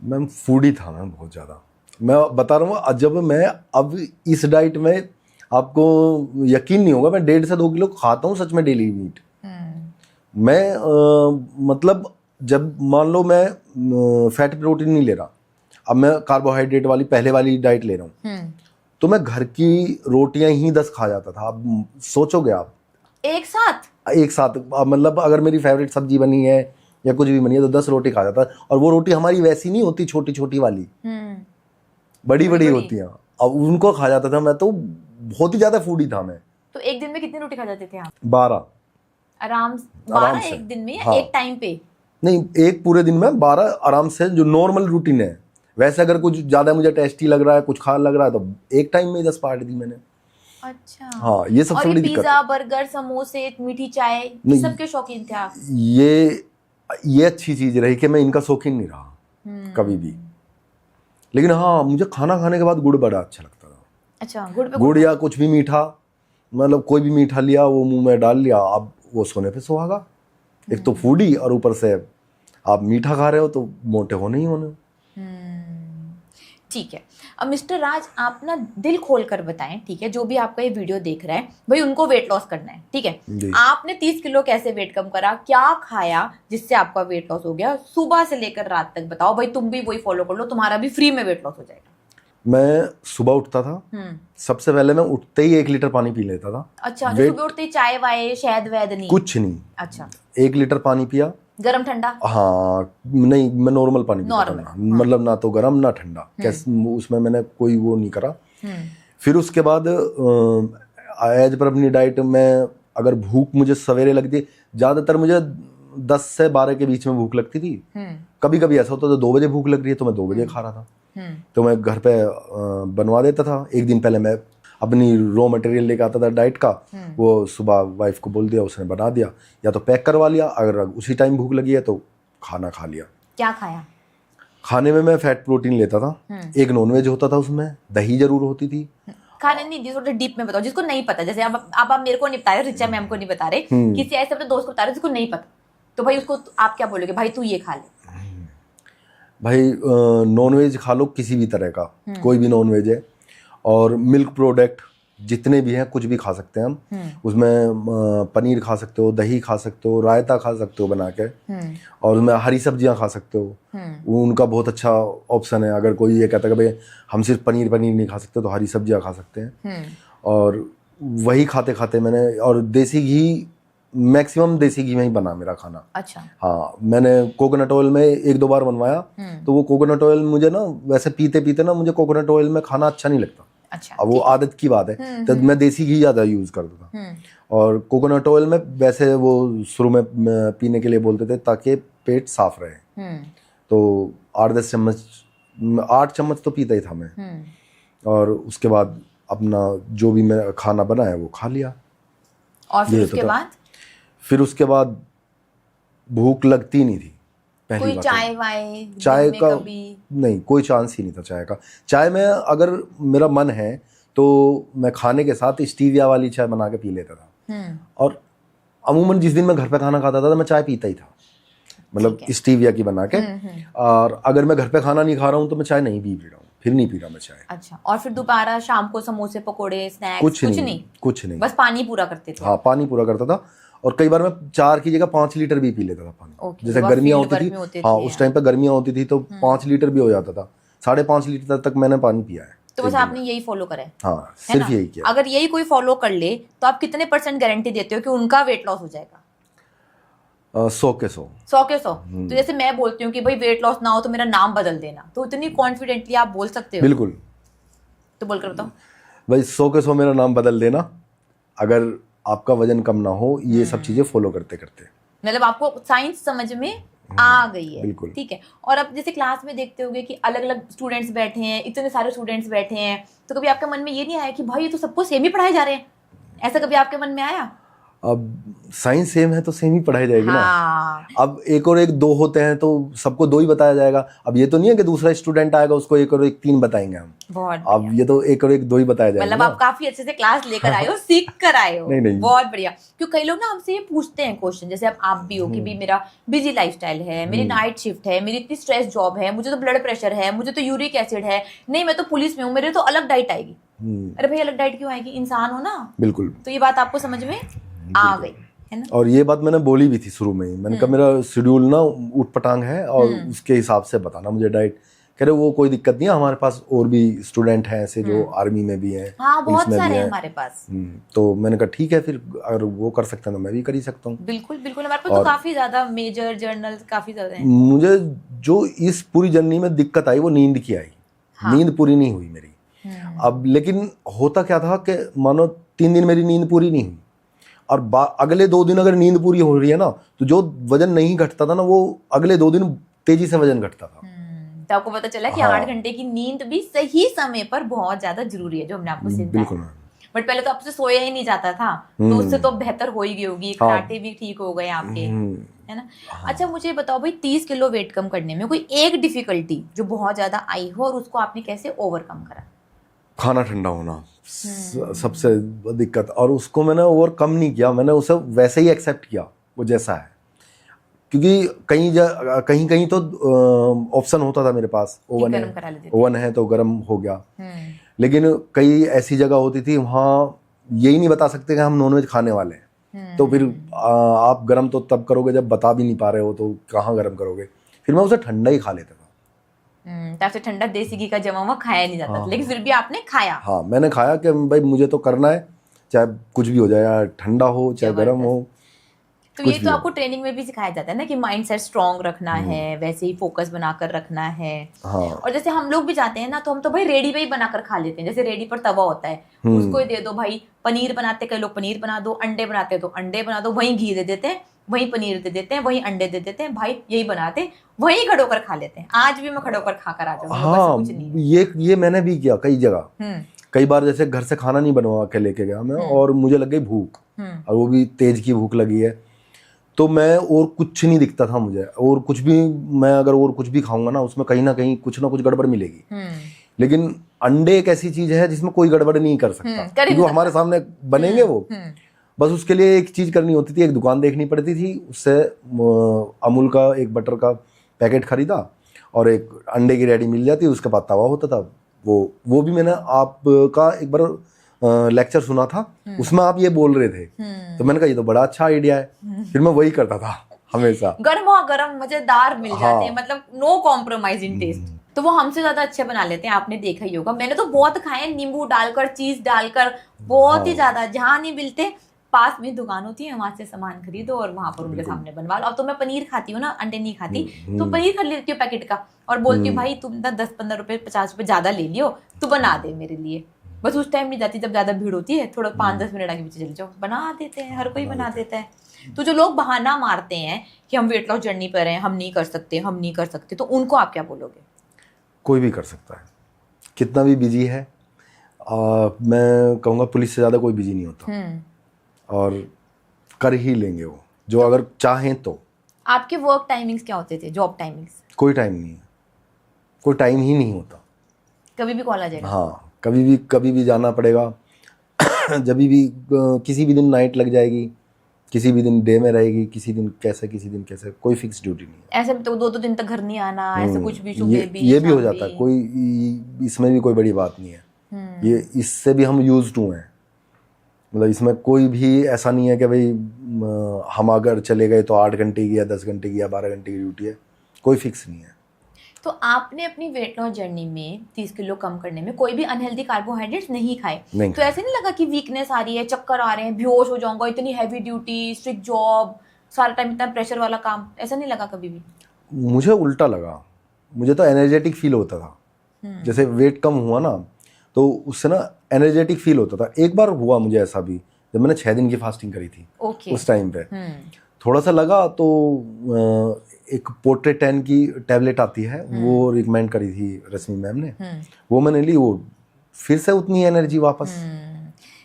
मैम फूडी था मैं बहुत ज़्यादा, मैं बता रहा हूँ। जब मैं अब इस डाइट में, आपको यकीन नहीं होगा, मैं 1.5 से 2 किलो खाता हूँ सच में डेली मीट। मैं मतलब जब मान लो मैं फैट प्रोटीन नहीं ले रहा, अब मैं कार्बोहाइड्रेट वाली पहले वाली डाइट ले रहा हूँ, तो मैं घर की रोटियां ही 10 खा जाता था। अब सोचोगे आप, एक साथ मतलब अगर मेरी फेवरेट सब्जी बनी है या कुछ भी बनी है तो 10 रोटी खा जाता। और वो रोटी हमारी वैसी नहीं होती, छोटी छोटी वाली, बड़ी बड़ी होती हैं, अब उनको खा जाता था मैं। तो बहुत ही ज्यादा फूडी था मैं। तो एक दिन में कितनी रोटी खा जाते थे आप? 12 आराम से एक दिन में? हाँ। एक टाइम पे नहीं, एक पूरे दिन में 12 आराम से, जो नॉर्मल रूटीन है। वैसे अगर कुछ ज्यादा मुझे टेस्टी लग रहा है, कुछ खा लग रहा है, तो एक टाइम में 10 पार्टी दी मैंने। अच्छा, हाँ, ये सबसे बड़ी दिक्कत। पिज्जा, बर्गर, समोसे, मीठी चाय, सबके शौकीन थे आप? ये अच्छी चीज रही कि मैं इनका शौकीन नहीं रहा कभी भी। लेकिन हाँ, मुझे खाना खाने के बाद गुड़ बड़ा अच्छा लगता था। अच्छा, गुड़ या कुछ भी मीठा, मतलब कोई भी मीठा लिया वो मुंह में डाल लिया, अब वो सोने पे सुहागा। एक तो फूडी और ऊपर से आप मीठा खा रहे हो तो मोटे होने ही होने। ठीक है। अब मिस्टर राज, आप ना दिल खोल कर बताएं, ठीक है, जो भी आपका ये वीडियो देख रहा है, भाई उनको वेट लॉस करना है, ठीक है? आपने 30 किलो कैसे वेट कम करा, क्या खाया जिससे आपका वेट लॉस हो गया, सुबह से लेकर रात तक बताओ भाई। तुम भी वही फॉलो कर लो, तुम्हारा भी फ्री में वेट लॉस हो जाएगा। मैं सुबह उठता था, सबसे पहले मैं उठते ही 1 लीटर पानी पी लेता था। अच्छा, सुबह उठते ही चाय वाय शहद वैद नहीं? कुछ नहीं। अच्छा, 1 लीटर पानी पिया। गरम ठंडा? हाँ, नहीं, मैं नॉर्मल पानी पीता था, मतलब ना तो गरम ना ठंडा, उसमें मैंने कोई वो नहीं करा। फिर उसके बाद एज पर अपनी डाइट में, अगर भूख मुझे सवेरे लगती, ज्यादातर मुझे 10 से 12 के बीच में भूख लगती थी। कभी कभी ऐसा होता था 2 बजे भूख लग रही है तो मैं 2 बजे खा रहा था। तो मैं घर पे बनवा देता था। एक दिन पहले मैं अपनी रॉ मटेरियल लेके आता था डाइट का, वो सुबह वाइफ को बोल दिया, उसने बना दिया, या तो पैक करवा लिया, अगर उसी टाइम भूख लगी है तो खाना खा लिया। क्या खाया? खाने में मैं फैट प्रोटीन लेता था, एक नॉनवेज होता था, उसमें दही जरूर होती थी। खाने नहीं, थोड़ा डीप में बताओ, जिसको नहीं पता। जैसे अब आप मेरे को नहीं बता रहे, रिचा मैम को नहीं बता रहे, किसी ऐसे अपने दोस्त को बता रहे जिसको नहीं पता, तो भाई उसको आप क्या बोलोगे, भाई तू ये खा ले? भाई नॉनवेज खा लो, किसी भी तरह का, कोई भी नॉनवेज है, और मिल्क प्रोडक्ट जितने भी हैं कुछ भी खा सकते हैं हम। उसमें पनीर खा सकते हो, दही खा सकते हो, रायता खा सकते हो बना के, और उसमें हरी सब्जियां खा सकते हो। वो उनका बहुत अच्छा ऑप्शन है। अगर कोई ये कहता है कि भाई हम सिर्फ पनीर नहीं खा सकते तो हरी सब्जियां खा सकते हैं। और वही खाते खाते मैंने, और देसी घी, मैक्सिमम देसी घी में ही बना मेरा खाना। अच्छा। हाँ, मैंने कोकोनट ऑयल में 1-2 बार बनवाया, तो वो कोकोनट ऑयल मुझे ना वैसे पीते पीते ना मुझे कोकोनट ऑयल में खाना अच्छा नहीं लगता। अच्छा, अब वो आदत की बात है, तो मैं देसी घी ज़्यादा यूज़ करता था। और कोकोनट ऑयल में वैसे वो शुरू में पीने के लिए बोलते थे ताकि पेट साफ रहे। तो 8-10 चम्मच, 8 चम्मच तो पीता ही था मैं। और उसके बाद अपना जो भी मैं खाना बनाया वो खा लिया। और फिर उसके बाद? फिर उसके बाद भूख लगती नहीं थी। पहली कोई बात चाय वाय? चाय का नहीं, कोई चांस ही नहीं था चाय का। चाय में अगर मेरा मन है तो मैं खाने के साथ स्टीविया वाली चाय बना के पी लेता था। और अमूमन जिस दिन मैं घर पे खाना खाता था तो मैं चाय पीता ही था, मतलब स्टीविया की बना के। और अगर मैं घर पे खाना नहीं खा रहा हूँ तो मैं चाय नहीं पी रहा हूँ, फिर नहीं पी रहा मैं चाय। अच्छा। और फिर दोपहर शाम को समोसे पकोड़े स्नैक्स? कुछ नहीं, बस पानी पूरा करते थे? हाँ, पानी पूरा करता था। और कई बार मैं 4 की जगह 5 लीटर भी पी लेता था पानी। जैसे गर्मियाँ होती थी, हाँ उस टाइम पे गर्मियाँ होती थी तो 5 लीटर भी हो जाता था। 5.5 लीटर तक मैंने पानी पिया है। तो बस आपने यही फॉलो करा है? हाँ, सिर्फ यही किया। अगर यही कोई फॉलो कर ले तो आप कितने % गारंटी देते हो कि उनका वेट लॉस हो जाएगा? 100 के 100। 100 के 100। तो जैसे मैं बोलती हूँ कि भाई वेट लॉस ना हो तो मेरा नाम बदल देना, तो इतनी कॉन्फिडेंटली आप बोल सकते हो? बिल्कुल। तो बोलकर बताओ भाई, 100 के 100 मेरा नाम बदल देना, अगर आपका वजन कम ना हो ये सब चीजें फॉलो करते करते। मतलब आपको साइंस समझ में आ गई है? बिल्कुल। ठीक है। और अब जैसे क्लास में देखते होगे कि अलग अलग स्टूडेंट्स बैठे हैं, इतने सारे स्टूडेंट्स बैठे हैं, तो कभी आपके मन में ये नहीं आया कि भाई ये तो सबको सेम ही पढ़ाए जा रहे हैं? ऐसा कभी आपके मन में आया? अब साइंस सेम है तो सेम ही पढ़ाई जाएगी ना। अब 1 और 1 2 होते हैं तो सबको 2 ही बताया जाएगा। अब ये तो नहीं है कि दूसरा स्टूडेंट आएगा उसको 1 और 1 3 बताएंगे हम। बहुत अब ये तो 1 और 1 2 ही बताया जाएगा। मतलब आप काफी अच्छे से क्लास लेकर आए हो, सीख कर आए हो। नहीं। बहुत बढ़िया। क्यों कई लोग ना हमसे ये पूछते हैं क्वेश्चन, जैसे अब आप भी हो कि भी मेरा बिजी लाइफस्टाइल है, मेरी नाइट शिफ्ट है, मेरी इतनी स्ट्रेस जॉब है, मुझे तो ब्लड प्रेशर है, मुझे तो यूरिक एसिड है, नहीं मैं तो पुलिस में हूँ, मेरे तो अलग डाइट आएगी। अरे भाई अलग डाइट क्यों आएगी? इंसान हो ना। बिल्कुल। तो ये बात आपको समझ में आ गई है ना? और ये बात मैंने बोली भी थी शुरू में ही। मैंने कहा मेरा शेड्यूल ना ऊट पटांग है और उसके हिसाब से बताना मुझे डाइट। कह रहे वो कोई दिक्कत नहीं है, हमारे पास और भी स्टूडेंट हैं ऐसे जो आर्मी में भी हैं। हाँ, बहुत सारे हैं हमारे पास। तो मैंने कहा ठीक है, फिर अगर वो कर सकते हैं तो मैं भी कर ही सकता हूँ। बिल्कुल बिल्कुल। हमारे पास तो काफी ज्यादा मेजर जर्नल काफी ज्यादा हैं। मुझे जो इस पूरी जर्नी में दिक्कत आई वो नींद की आई। नींद पूरी नहीं हुई मेरी। अब लेकिन होता क्या था कि मानो 3 दिन मेरी नींद पूरी नहीं हुई और अगले 2 दिन अगर नींद पूरी हो रही है ना तो जो वजन नहीं घटता था ना वो अगले 2 दिन तेजी से वजन घटता था। तो आपको पता चला कि 8 घंटे की नींद भी सही समय पर बहुत ज्यादा जरूरी है, जो हमने आपको सिखाया। बट पहले तो आपसे सोया ही नहीं जाता था, तो उससे तो बेहतर हो ही गई होगी, खराटे भी ठीक हो गए आपके, है ना? अच्छा मुझे बताओ भाई, 30 किलो वेट कम करने में कोई एक डिफिकल्टी जो बहुत ज्यादा आई हो और उसको आपने कैसे ओवरकम करा? खाना ठंडा होना सबसे दिक्कत, और उसको मैंने ओवरकम नहीं किया, मैंने उसे वैसे ही एक्सेप्ट किया वो जैसा है। क्योंकि कहीं कहीं तो ऑप्शन होता था मेरे पास, ओवन है तो गर्म हो गया। लेकिन कई ऐसी जगह होती थी वहाँ यही नहीं बता सकते कि हम नॉनवेज खाने वाले हैं, तो फिर आप गर्म तो तब करोगे जब बता भी नहीं पा रहे हो, तो कहाँ गर्म करोगे। फिर मैं उसे ठंडा ही खा लेता था। तब से ठंडा देसी घी का जमा हुआ खाया नहीं जाता था, लेकिन फिर भी आपने खाया? हाँ, मैंने खाया कि भाई मुझे तो करना है, चाहे कुछ भी हो जाए, ठंडा हो चाहे गर्म हो। तो ये तो आपको ट्रेनिंग में भी सिखाया जाता है ना कि माइंड सेट स्ट्रॉन्ग रखना है, वैसे ही फोकस बनाकर रखना है। हाँ। और जैसे हम लोग भी जाते हैं ना, तो हम तो भाई रेडी पे ही बनाकर खा लेते हैं। जैसे रेडी पर तवा होता है, उसको ही दे दो भाई। पनीर बनाते कई लोग पनीर बना दो, अंडे बनाते तो अंडे बना दो, वहीं घी दे देते हैं, वहीं पनीर दे देते हैं, वहीं अंडे दे देते हैं, भाई यही बनाते, वहीं खड़े होकर खा लेते हैं। आज भी मैं खड़े होकर खाकर आ जाऊंगा। हाँ, कुछ नहीं। ये मैंने भी किया कई जगह। कई बार जैसे घर से खाना नहीं बनवा के लेके गया मैं, और मुझे लग गई भूख, और वो भी तेज की भूख लगी है, तो मैं और कुछ नहीं दिखता था मुझे, और कुछ भी मैं अगर और कुछ भी खाऊंगा ना उसमें कहीं ना कहीं कुछ ना कुछ गड़बड़ मिलेगी। लेकिन अंडे एक ऐसी चीज है जिसमें कोई गड़बड़ नहीं कर सकता, क्योंकि वो हमारे सामने बनेंगे। वो बस उसके लिए एक चीज करनी होती थी, एक दुकान देखनी पड़ती थी, उससे अमूल का एक बटर का पैकेट खरीदा और एक अंडे की रेडी मिल जाती, उसके बाद तवा होता था, वो भी मैंने आपका एक बार लेक्चर सुना था, उसमें आप ये बोल रहे थे, तो मैंने कहा ये तो बड़ा अच्छा आइडिया है, फिर मैं वही करता था हमेशा। गर्म मजेदार मिल जाते हैं, मतलब नो कॉम्प्रोमाइज इन टेस्ट। तो वो हमसे ज्यादा अच्छे बना लेते हैं, आपने देखा ही होगा। मैंने तो बहुत खाए, नींबू डालकर, चीज डालकर, बहुत ही ज्यादा। जहां नहीं मिलते, पास में दुकान होती है, वहां से सामान खरीदो और वहां पर उनके सामने बनवा लो। अब तो मैं पनीर खाती हूँ ना, अंडे नहीं खाती, तो पनीर खरीद लेती हूँ पैकेट का और बोलती हूँ भाई तुम ना 10-15 रुपए 50 रुपए ज्यादा ले लियो, तू बना दे मेरे लिए। बस उस टाइम नहीं जाती जब ज्यादा भीड़ होती है, थोड़ा 5-10 मिनट आगे पीछे चले जाओ, बना देते हैं, हर कोई बना देता है। तो जो लोग बहाना मारते हैं कि हम वेट लॉस जर्नी पर हैं, हम नहीं कर सकते, तो उनको आप क्या बोलोगे? कोई भी कर सकता है, कितना भी बिजी है। मैं कहूँगा पुलिस से ज़्यादा कोई बिजी नहीं होता, और कर ही लेंगे वो, जो अगर चाहें तो। आपके वर्क टाइमिंग्स क्या होते थे, जॉब टाइमिंग्स? कोई टाइम नहीं है, कोई टाइम ही नहीं होता। कभी भी कॉल आ जाएगा? हाँ, कभी भी जाना पड़ेगा। जब भी किसी भी दिन नाइट लग जाएगी, किसी भी दिन डे में रहेगी, किसी दिन कैसे, कोई फिक्स ड्यूटी नहीं है। ऐसे तो 2 दिन तक घर नहीं आना, ऐसे कुछ भी, ये भी हो जाता है, कोई इसमें भी कोई बड़ी बात नहीं है। ये इससे भी हम यूज्ड टू हैं, मतलब इसमें कोई भी ऐसा नहीं है कि भाई हम अगर चले गए तो 8 घंटे की या 10 घंटे की या 12 घंटे की ड्यूटी है, कोई फिक्स नहीं है। तो आपने अपनी वेट लॉस जर्नी में 30 किलो कम करने में कोई भी अनहेल्दी कार्बोहाइड्रेट्स नहीं खाए? तो ऐसे नहीं लगा कि वीकनेस आ रही है, चक्कर आ रहे हैं, बेहोश हो जाऊंगा, इतनी हैवी ड्यूटी, स्ट्रिक्ट जॉब, सारा टाइम इतना प्रेशर वाला काम, ऐसा नहीं लगा कभी भी? मुझे उल्टा लगा, मुझे तो एनर्जेटिक फील होता था। जैसे वेट कम हुआ ना, तो उससे ना एनर्जेटिक फील होता था। एक बार हुआ मुझे ऐसा भी, जब मैंने 6 दिन की फास्टिंग करी थी। उस टाइम पे थोड़ा सा लगा, तो एक पोर्ट्रेटेन की टैबलेट आती है, वो रिकमेंड करी थी रश्मि मैम ने, वो मैंने ली, वो फिर से उतनी एनर्जी वापस।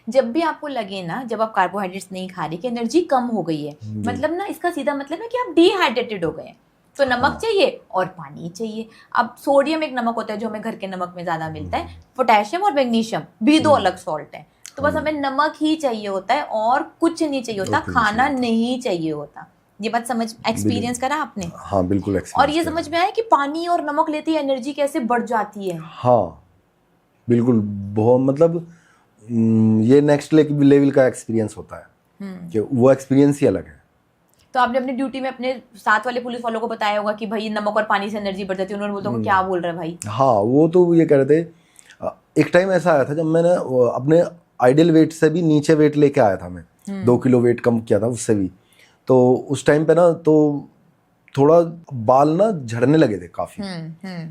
जब भी आपको लगे ना, जब आप कार्बोहाइड्रेट्स नहीं खा रहे कि एनर्जी कम हो गई है, मतलब ना इसका सीधा मतलब है कि आप डिहाइड्रेटेड हो गए, तो नमक चाहिए और पानी चाहिए। अब सोडियम एक नमक होता है जो हमें घर के नमक में ज्यादा मिलता है, पोटेशियम और मैग्नीशियम भी 2 अलग सॉल्ट है। तो बस हमें नमक ही चाहिए होता है और कुछ नहीं चाहिए होता, खाना नहीं चाहिए होता। ये बात समझ, एक्सपीरियंस करा आपने? हाँ बिल्कुल। और ये समझ में आया कि पानी और नमक लेते ही एनर्जी कैसे बढ़ जाती है। हाँ बिल्कुल, बहुत, मतलब ये नेक्स्ट लेवल का एक्सपीरियंस होता है, कि वो एक्सपीरियंस ही अलग है। तो आपने अपनी ड्यूटी में अपने साथ वाले पुलिस वालों को बताया होगा कि भाई नमक और पानी से एनर्जी बढ़ जाती है, उन्होंने बोलता होगा क्या बोल रहे हैं भाई? हाँ, वो तो ये कह रहे थे। एक टाइम ऐसा आया था जब मैंने अपने आइडियल वेट से भी नीचे वेट लेके आया था, मैं 2 किलो वेट कम किया था उससे भी। तो उस टाइम पे ना, तो थोड़ा बाल ना झड़ने लगे थे काफी,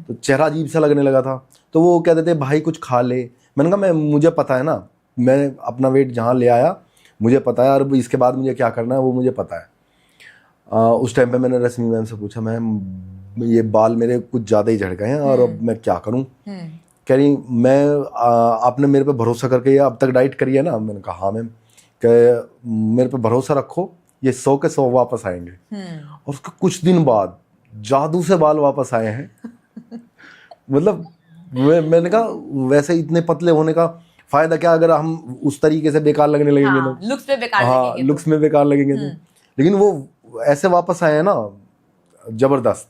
तो चेहरा अजीब सा लगने लगा था। तो वो कहते थे भाई कुछ खा ले। मैंने कहा मुझे पता है ना, मैं अपना वेट जहाँ ले आया मुझे पता है, और इसके बाद मुझे क्या करना है वो मुझे पता है। उस टाइम पे मैंने रश्मि मैम से पूछा, मैम ये बाल मेरे कुछ ज़्यादा ही झड़ गए हैं और अब मैं क्या करूं? कह रही आपने मेरे पे भरोसा करके अब तक डाइट करी है ना? मैंने कहा हाँ मैम। कह मेरे पे भरोसा रखो, ये 100 के 100 वापस आएंगे। और उसके कुछ दिन बाद जादू से बाल वापस आए हैं। मतलब मैंने कहा वैसे इतने पतले होने का फायदा क्या अगर हम उस तरीके से बेकार लगने लगेंगे तो? लुक्स में बेकार लगेंगे, लुक्स में बेकार लगेंगे तो। लेकिन वो ऐसे वापस आए हैं ना, जबरदस्त।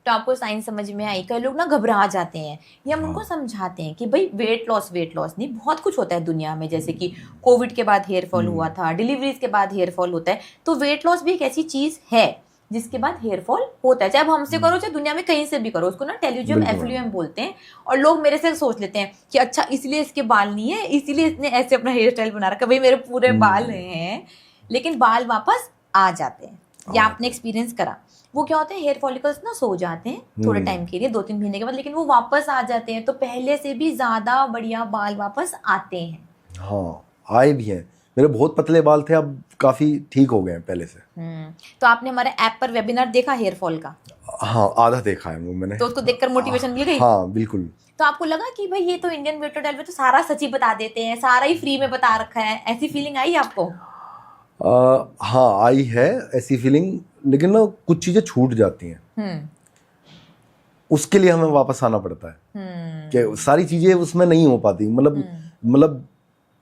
तो आपको साइंस समझ में आई? कई लोग ना घबरा जाते हैं, या हम उनको समझाते हैं कि भाई वेट लॉस नहीं, बहुत कुछ होता है दुनिया में, जैसे कि कोविड के बाद हेयर फॉल हुआ था, डिलीवरीज के बाद हेयर फॉल होता है। तो वेट लॉस भी एक ऐसी चीज है जिसके बाद हेयर फॉल होता है, चाहे आप हमसे करो चाहे दुनिया में कहीं से भी करो। उसको ना टेल्यूजियम एफ्लुएम बोलते हैं। और लोग मेरे से सोच लेते हैं कि अच्छा इसलिए इसके बाल नहीं है, इसीलिए इसने ऐसे अपना हेयर स्टाइल बना रखा, भाई मेरे पूरे बाल हैं, लेकिन बाल वापस आ जाते हैं। या आपने एक्सपीरियंस करा, वो क्या होते हैं, हेयर फॉलिकल्स ना सो जाते हैं थोड़े टाइम के लिए, 2-3 महीने के बाद, लेकिन वो वापस आ जाते हैं। तो पहले से भी ज्यादा बढ़िया बाल वापस आते हैं। हाँ, आए भी हैं। मेरे बहुत पतले बाल थे, अब काफी ठीक हो गए हैं पहले से। तो आपने हमारे ऐप पर वेबिनार देखा हेयर फॉल का? हाँ, आधा देखा है वो मैंने। तो उसको देखकर मोटिवेशन मिल गई? हाँ बिल्कुल। तो आपको लगा कि भाई ये तो इंडियन वेट लॉस में तो सारा सच ही बता देते हैं, सारा ही फ्री में बता रखा है, ऐसी फीलिंग आई आपको? हाँ आई है ऐसी फीलिंग, लेकिन ना कुछ चीजें छूट जाती हैं। उसके लिए हमें वापस आना पड़ता है कि सारी चीजें उसमें नहीं हो पाती। मतलब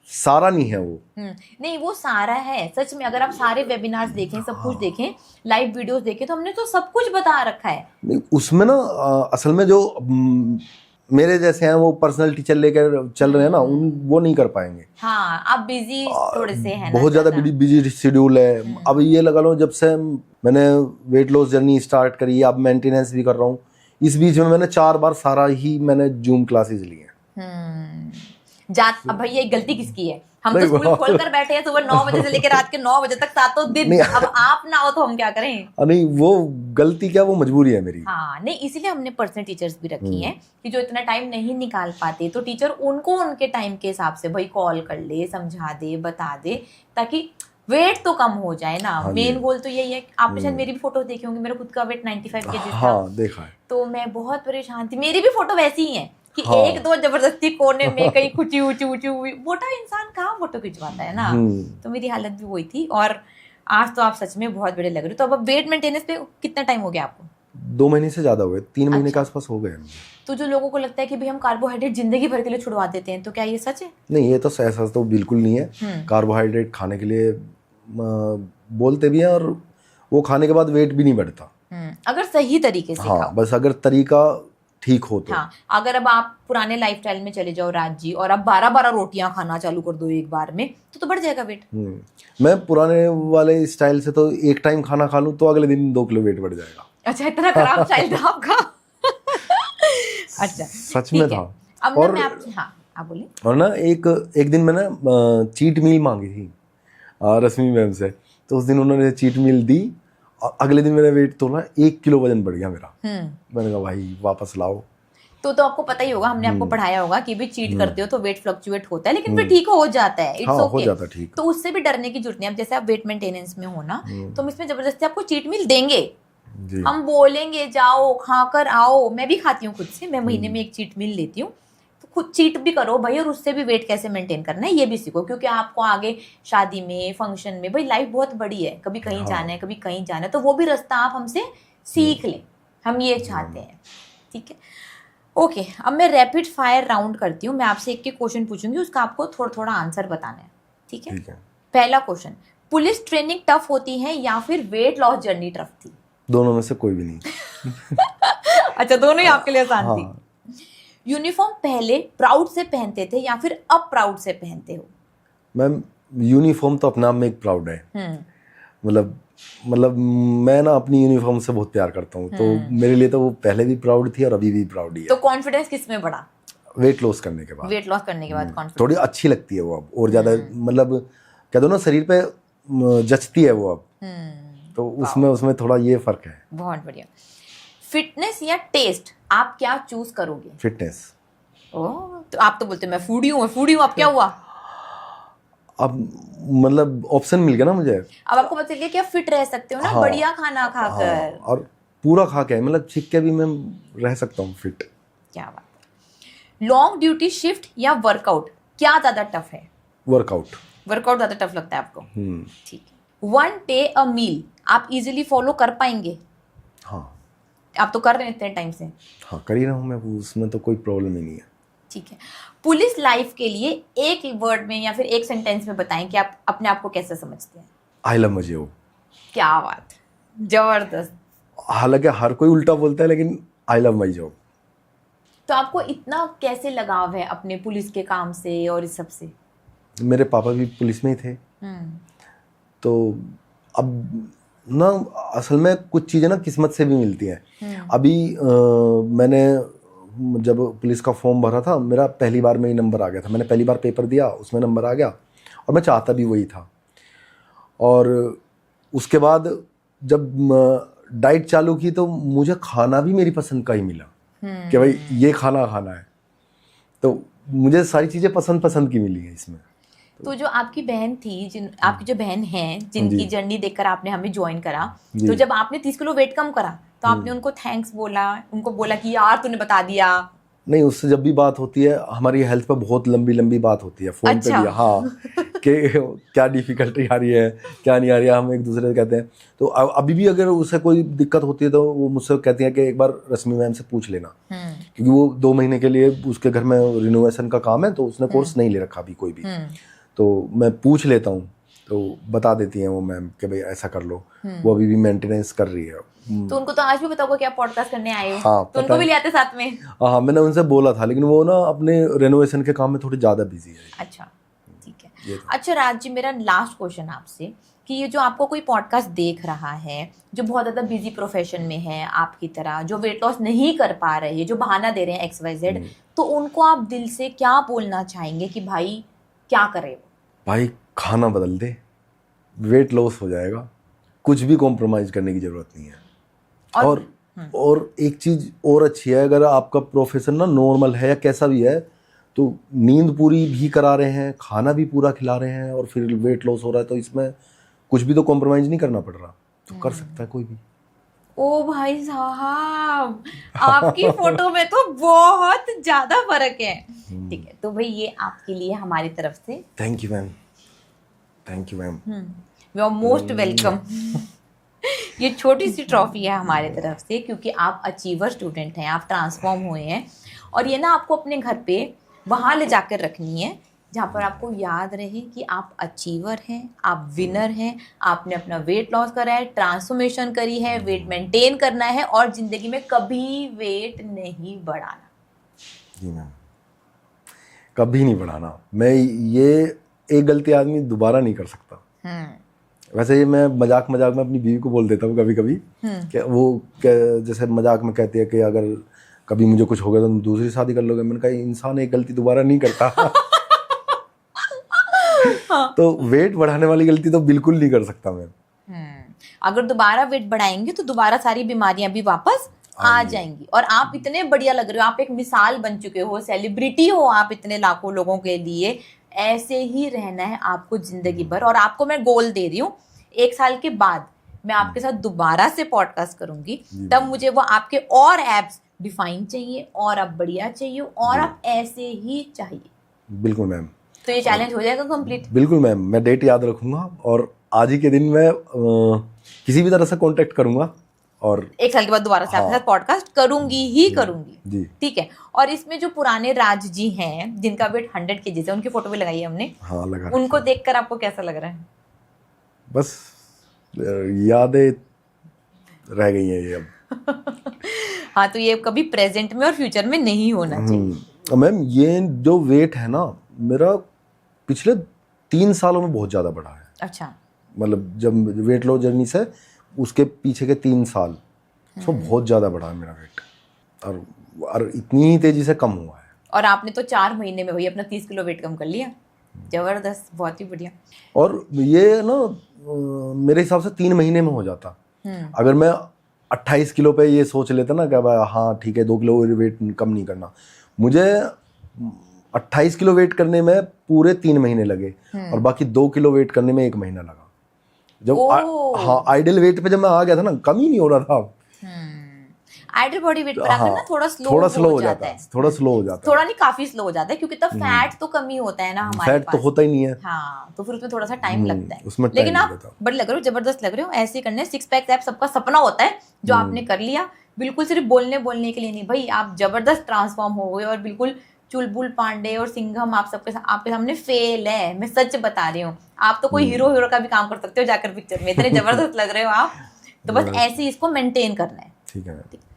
सारा नहीं है वो। नहीं, वो सारा है सच में। अगर आप सारे वेबिनार्स देखें, सब कुछ देखें, लाइव वीडियोस देखें, तो हमने तो सब कुछ बता रखा है। नहीं, उसमें ना असल में जो मेरे जैसे हैं वो पर्सनल टीचर लेकर चल रहे हैं ना, वो नहीं कर पाएंगे। हाँ, आप बिजी थोड़े से हैं ना, बहुत ज्यादा बिजी शेड्यूल है। अब ये लगा लो, जब से मैंने वेट लॉस जर्नी स्टार्ट करी, अब मेंटेनेंस भी कर रहा हूँ, इस बीच में मैंने 4 बार सारा ही मैंने जूम क्लासेस ली हैं। अब भाई ये गलती किसकी है? हम तो स्कूल खोल कर बैठे हैं सुबह 9 बजे से लेकर रात के 9 बजे तक, सातों दिन। अब आप ना हो तो हम क्या करें? नहीं, वो गलती क्या, वो मजबूरी है मेरी। हाँ, नहीं, इसीलिए हमने पर्सनल टीचर्स भी रखी हैं कि जो इतना टाइम नहीं निकाल पाते, तो टीचर उनको उनके टाइम के हिसाब से भाई कॉल कर ले, समझा दे, बता दे, ताकि वेट तो कम हो जाए ना। मेन गोल तो यही है। आपने शायद मेरी भी फोटो देखी होंगी, मेरा खुद का वेट 95 kg था। हाँ, देखा है। तो मैं बहुत परेशान थी। मेरी भी फोटो वैसी ही है कि एक दो जबरदस्ती कोने में कहीं कुछ ऊंची हुई, मोटा इंसान कहाँ फोटो खिंचवाता है ना। तो मेरी हालत भी वही थी। और आज तो आप सच में बहुत बड़े लग रहे हो। तो अब वेट मेंटेनेंस पे कितना टाइम हो गया आपको? 2 महीने से ज्यादा हुए, 3 महीने के आसपास हो गए। तो जो लोगों को लगता है कि भाई हम कार्बोहाइड्रेट जिंदगी भर के लिए छुड़वा देते हैं, तो क्या ये सच है? नहीं, ये तो ऐसा तो बिल्कुल नहीं है। कार्बोहाइड्रेट खाने के लिए बोलते भी हैं, और वो खाने के बाद वेट भी नहीं बढ़ता अगर सही तरीके से खाओ। बस अगर तरीका ठीक हो तो। हाँ, अगर अब आप पुराने लाइफस्टाइल में चले जाओ राज जी, और अब 12-12 रोटियां खाना चालू कर दो एक बार में, तो बढ़ जाएगा वेट। मैं पुराने वाले स्टाइल से तो एक टाइम खाना खा लूं तो अगले दिन 2 किलो वेट बढ़ जाएगा। अच्छा, इतना खराब स्टाइल था आपका? अच्छा, सच में था। अब और मैं आप बोलिए। और ना एक दिन मैंने चीट मील मांगी थी रश्मि मैम से, तो उस दिन उन्होंने चीट मील दी, और अगले दिन मेरा वेट तोला, 1 किलो वजन बढ़ गया मेरा। मैंने कहा भाई वापस लाओ। तो आपको पता ही होगा, हमने आपको पढ़ाया होगा कि भी चीट करते हो तो वेट फ्लक्चुएट होता है, लेकिन फिर ठीक हो जाता है। इट्स ओके, हो जाता है ठीक। तो उससे भी डरने की जरूरत नहीं है। अब जैसे आप वेट मेंटेनेंस में हो ना, तो हम इसमें जबरदस्ती आपको चीट मील देंगे। हम बोलेंगे जाओ खाकर आओ। मैं भी खाती हूँ खुद से, मैं महीने में एक चीट मील लेती हूँ। तो खुद चीट भी करो भाई, और उससे भी वेट कैसे मेंटेन करना है ये भी सीखो, क्योंकि आपको आगे शादी में, फंक्शन में, भाई लाइफ बहुत बड़ी है, कभी कहीं जाना है, कभी कहीं जाना है, तो वो भी रास्ता आप हमसे सीख लें, हम ये चाहते हैं। ठीक है, ओके। अब मैं रैपिड फायर राउंड करती हूँ। मैं आपसे एक क्वेश्चन पूछूंगी, उसका आपको थोड़ा थोड़ा आंसर बताना है। ठीक है? पहला क्वेश्चन, पुलिस ट्रेनिंग टफ होती है या फिर वेट लॉस जर्नी टफ थी? दोनों में से कोई भी नहीं। अच्छा, दोनों ही आपके लिए आसान थी। यूनिफॉर्म पहले प्राउड से पहनते थे या फिर अब प्राउड से पहनते हो? मैम, यूनिफॉर्म तो अपने आप में एक प्राउड है। मतलब मैं ना अपनी यूनिफॉर्म से बहुत प्यार करता हूँ, तो मेरे लिए तो वो पहले भी प्राउड थी और अभी भी प्राउड ही है। तो कॉन्फिडेंस किस में बढ़ा? वेट लॉस करने के बाद। वेट लॉस करने के बाद कॉन्फिडेंस थोड़ी अच्छी लगती है वो अब, और ज्यादा मतलब कह दो ना, शरीर पे जचती है वो अब। तो उसमें थोड़ा ये फर्क है। बहुत बढ़िया। फिटनेस या टेस्ट, आप क्या चूज करोगे? फिटनेस। ओह, तो आप तो बोलते मैं फूडी हूँ, अब क्या हुआ? अब मतलब ऑप्शन मिल गया ना मुझे। अब आपको पता चल गया कि आप फिट रह सकते हो ना। हाँ, बढ़िया खाना खाकर। हाँ, और पूरा खा के, मतलब छिक के भी मैं रह सकता हूँ फिट। क्या बात है। लॉन्ग ड्यूटी शिफ्ट या वर्कआउट, क्या ज्यादा टफ है? वर्कआउट ज्यादा टफ लगता है आपको? ठीक है। 1 डे अ मील आप इजीली फॉलो कर पाएंगे? हाँ। आप तो कर रहे हैं इतने टाइम से। हाँ, कर ही रहा हूँ मैं, उसमें तो कोई प्रॉब्लम ही नहीं है। ठीक है। पुलिस लाइफ के लिए एक वर्ड में या फिर एक सेंटेंस में बताएं कि आप अपने आप को कैसे समझते हैं? I love my job. क्या बात, जबरदस्त। हालांकि हर कोई उल्टा बोलता है, लेकिन आई लव माय जॉब। तो आपको इतना कैसे लगाव है अपने पुलिस के काम से और इस सब से? मेरे पापा भी पुलिस में ही थे। तो अब ना असल में कुछ चीज़ें ना किस्मत से भी मिलती हैं। अभी मैंने जब पुलिस का फॉर्म भरा था, मेरा पहली बार में ही नंबर आ गया था। मैंने पहली बार पेपर दिया, उसमें नंबर आ गया, और मैं चाहता भी वही था। और उसके बाद जब डाइट चालू की तो मुझे खाना भी मेरी पसंद का ही मिला कि भाई ये खाना खाना है। तो मुझे सारी चीज़ें पसंद की मिली है इसमें। तो जो आपकी बहन थी, आपकी जो बहन है, जिनकी जर्नी देखकर आपने हमें ज्वाइन करा, तो जब आपने 30 किलो वेट कम करा तो आपने उनको थैंक्स बोला, उनको बोला कि यार तूने बता दिया? नहीं, उससे जब भी बात होती है, हमारी हेल्थ पे बहुत लंबी बात होती है फोन पे भी। हाँ, कि क्या डिफिकल्टी आ रही है, क्या नहीं आ रही है, हम एक दूसरे से कहते हैं। तो अभी भी अगर उसे कोई दिक्कत होती है तो वो मुझसे कहती है कि एक बार रश्मि मैम से पूछ लेना, क्योंकि वो 2 महीने के लिए उसके घर में रिनोवेशन का काम है, तो उसने कोर्स नहीं ले रखा अभी कोई भी। तो मैं पूछ लेता हूँ, तो बता देती हैं वो मैम कि भाई ऐसा कर लो। वो अभी भी मेंटेनेंस कर रही है। तो उनको तो आज भी पता होगा कि आप पॉडकास्ट करने आए हो। हाँ, तो उनको भी ले आते साथ में। हाँ, मैंने उनसे बोला था, लेकिन वो ना अपने रेनोवेशन के काम में थोड़ी ज्यादा बिजी है। अच्छा, ठीक है। अच्छा राज जी, मेरा लास्ट क्वेश्चन आपसे कि ये जो आपको कोई पॉडकास्ट देख रहा है, जो बहुत ज़्यादा बिजी प्रोफेशन में है आपकी तरह, जो वेट लॉस नहीं कर पा रहे, जो बहाना दे रहे हैं XYZ, तो उनको आप दिल से क्या बोलना चाहेंगे कि भाई क्या करें? भाई खाना बदल दे, वेट लॉस हो जाएगा, कुछ भी कॉम्प्रोमाइज करने की जरूरत नहीं है। और एक चीज और अच्छी है, अगर आपका प्रोफेशन ना नॉर्मल है या कैसा भी है, तो नींद पूरी भी करा रहे हैं, खाना भी पूरा खिला रहे हैं, और फिर वेट लॉस हो रहा है, तो इसमें कुछ भी तो कॉम्प्रोमाइज नहीं करना पड़ रहा, तो कर सकता है कोई भी। ओ भाई साहब, आपकी फोटो में तो बहुत ज्यादा फर्क है। ठीक है, तो भाई ये आपके लिए हमारी तरफ से thank you ma'am, thank you ma'am, you are most welcome. ये छोटी सी ट्रॉफी है हमारे तरफ से, क्योंकि आप अचीवर स्टूडेंट हैं, आप ट्रांसफॉर्म हुए हैं, और ये ना आपको अपने घर पे वहाँ ले जाकर रखनी है जहाँ पर आपको याद रहे कि आप अचीवर हैं, आप विनर हैं, आपने अपना वेट लॉस करा है, ट्रांसफॉर्मेशन करी है, वेट मेंटेन करना है, और ज़िंदगी में कभी वेट नहीं बढ़ाना। जी मैम, कभी नहीं बढ़ाना। मैं ये एक गलती आदमी दोबारा नहीं कर सकता। वैसे ये मैं मजाक में अपनी बीवी को बोल देता हूँ कभी कभी, कि वो जैसे मजाक में कहती है कि अगर कभी मुझे कुछ हो गया तो तुम दूसरी शादी कर लोगे। मैंने कहा इंसान एक गलती दोबारा नहीं करता। हाँ। तो वेट बढ़ाने वाली गलती तो बिल्कुल नहीं कर सकता मैं। अगर दोबारा वेट बढ़ाएंगे तो दोबारा सारी बीमारियां भी वापस आ जाएंगी। और आप इतने बढ़िया लग रहे हो, आप एक मिसाल बन चुके हो, सेलिब्रिटी हो आप इतने लाखों लोगों के लिए। ऐसे ही रहना है आपको जिंदगी भर। और आपको मैं गोल दे रही हूँ, 1 साल के बाद मैं आपके साथ दोबारा से पॉडकास्ट करूंगी, तब मुझे वो आपके और एब्स डिफाइन चाहिए, और आप बढ़िया चाहिए, और आप ऐसे ही चाहिए। बिल्कुल मैम। तो ये चैलेंज हो जाएगा कंप्लीट? बिल्कुल मैम, मैं डेट याद रखूंगा, और आज ही के दिन मैं किसी भी तरह से कांटेक्ट करूंगा, और 1 साल के बाद दोबारा से आपके साथ पॉडकास्ट करूंगी ही करूंगी जी। ठीक है। और इसमें जो पुराने राज जी हैं, जिनका वेट 100 kg है, उनकी फोटो भी लगाई है हमने। हाँ, लगा। उनको देखकर आपको कैसा लग रहा है? बस यादें रह गई हैं ये अब। हाँ, तो ये कभी प्रेजेंट में और फ्यूचर में नहीं होना चाहिए। मैम, ये जो वेट है ना, मेरा पिछले 3 सालों में बहुत ज़्यादा बढ़ा है। अच्छा। मतलब जब वेट लॉस जर्नी से उसके पीछे के 3 साल, तो बहुत ज़्यादा बढ़ा है मेरा वेट, और इतनी ही तेज़ी से कम हुआ है। और आपने तो 4 महीने में भाई अपना 30 किलो वेट कम कर लिया। जबरदस्त, बहुत ही बढ़िया। और ये ना मेरे हिसाब से 3 महीने में हो जाता। अगर मैं 28 किलो पे ये सोच लेता ना कि हाँ ठीक है 2 किलो वेट कम नहीं करना, मुझे 28 किलो वेट करने में पूरे 3 महीने लगे, और बाकी 2 किलो वेट करने में 1 महीना लगा। जब हाँ आइडियल वेट पे जब मैं आ गया था ना, कम ही नहीं हो रहा था। आइडियल बॉडी वेट पर आकर ना थोड़ा स्लो हो जाता है। थोड़ा स्लो हो जाता है, थोड़ा नहीं काफी स्लो हो जाता है, क्योंकि तब फैट तो कम ही होता है ना हमारे पास। फैट तो होता ही नहीं है। हाँ, तो फिर उसमें थोड़ा सा टाइम लगता है। उसमें लेकिन आप बड़े लग रहे हो, जबरदस्त लग रहे हो। ऐसे करने 6 पैक एप सबका सपना होता है, जो आपने कर लिया। बिल्कुल सिर्फ बोलने के लिए नहीं भाई, आप जबरदस्त ट्रांसफॉर्म हो गए, और बिल्कुल चुलबुल पांडे और सिंघम आप आपके सामने फेल है। मैं सच बता रही हूँ, आप तो कोई हीरो का भी काम कर सकते हो जाकर पिक्चर में, इतने जबरदस्त लग रहे हो आप। तो बस ऐसे ही इसको मेंटेन करना है। ठीक है।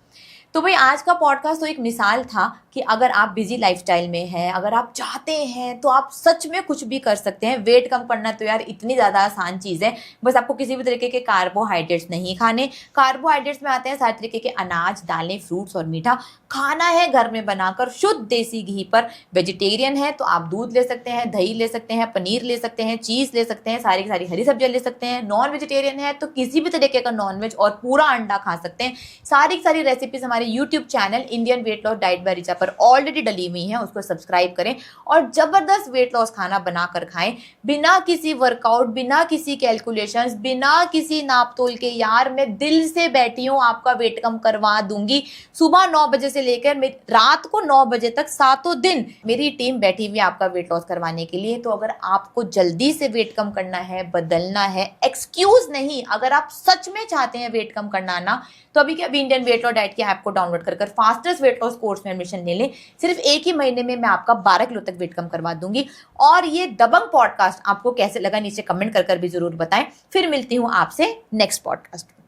तो भाई आज का पॉडकास्ट तो एक मिसाल था कि अगर आप बिजी लाइफस्टाइल में हैं, अगर आप चाहते हैं तो आप सच में कुछ भी कर सकते हैं। वेट कम करना तो यार इतनी ज़्यादा आसान चीज़ है, बस आपको किसी भी तरीके के कार्बोहाइड्रेट्स नहीं खाने। कार्बोहाइड्रेट्स में आते हैं सारे तरीके के अनाज, दालें, फ्रूट्स और मीठा। खाना है घर में बनाकर शुद्ध देसी घी पर। वेजिटेरियन है तो आप दूध ले सकते हैं, दही ले सकते हैं, पनीर ले सकते हैं, चीज़ ले सकते हैं, सारी की सारी हरी सब्जियाँ ले सकते हैं। नॉन वेजिटेरियन है तो किसी भी तरीके का नॉन वेज और पूरा अंडा खा सकते हैं। सारी की सारी रेसिपीज हमारे YouTube channel Indian weight loss diet by Richa पर ऑलरेडी डली हुई हैं, उसको सब्सक्राइब करें और जबरदस्त वेट लॉस खाना बनाकर खाएं, बिना किसी वर्कआउट, बिना किसी कैलकुलेशंस, बिना किसी नाप तोल के। यार मैं दिल से बैठी हूँ, आपका वेट कम करवा दूंगी। सुबह 9 बजे से लेकर रात को 9 बजे तक 7 दिन मेरी टीम बैठी हुई है आपका वेट लॉस करवाने के लिए। तो अगर आपको जल्दी से वेट कम करना है, बदलना है, एक्सक्यूज नहीं, अगर आप सच में चाहते हैं वेट कम करना ना, तो अभी के अभी इंडियन वेट लॉस डाइट की ऐप को डाउनलोड कर फास्टेस्ट वेट लॉस कोर्स में एडमिशन ले लें। सिर्फ 1 ही महीने में मैं आपका 12 किलो तक वेट कम करवा दूंगी। और ये दबंग पॉडकास्ट आपको कैसे लगा नीचे कमेंट कर भी जरूर बताएं। फिर मिलती हूं आपसे नेक्स्ट पॉडकास्ट में।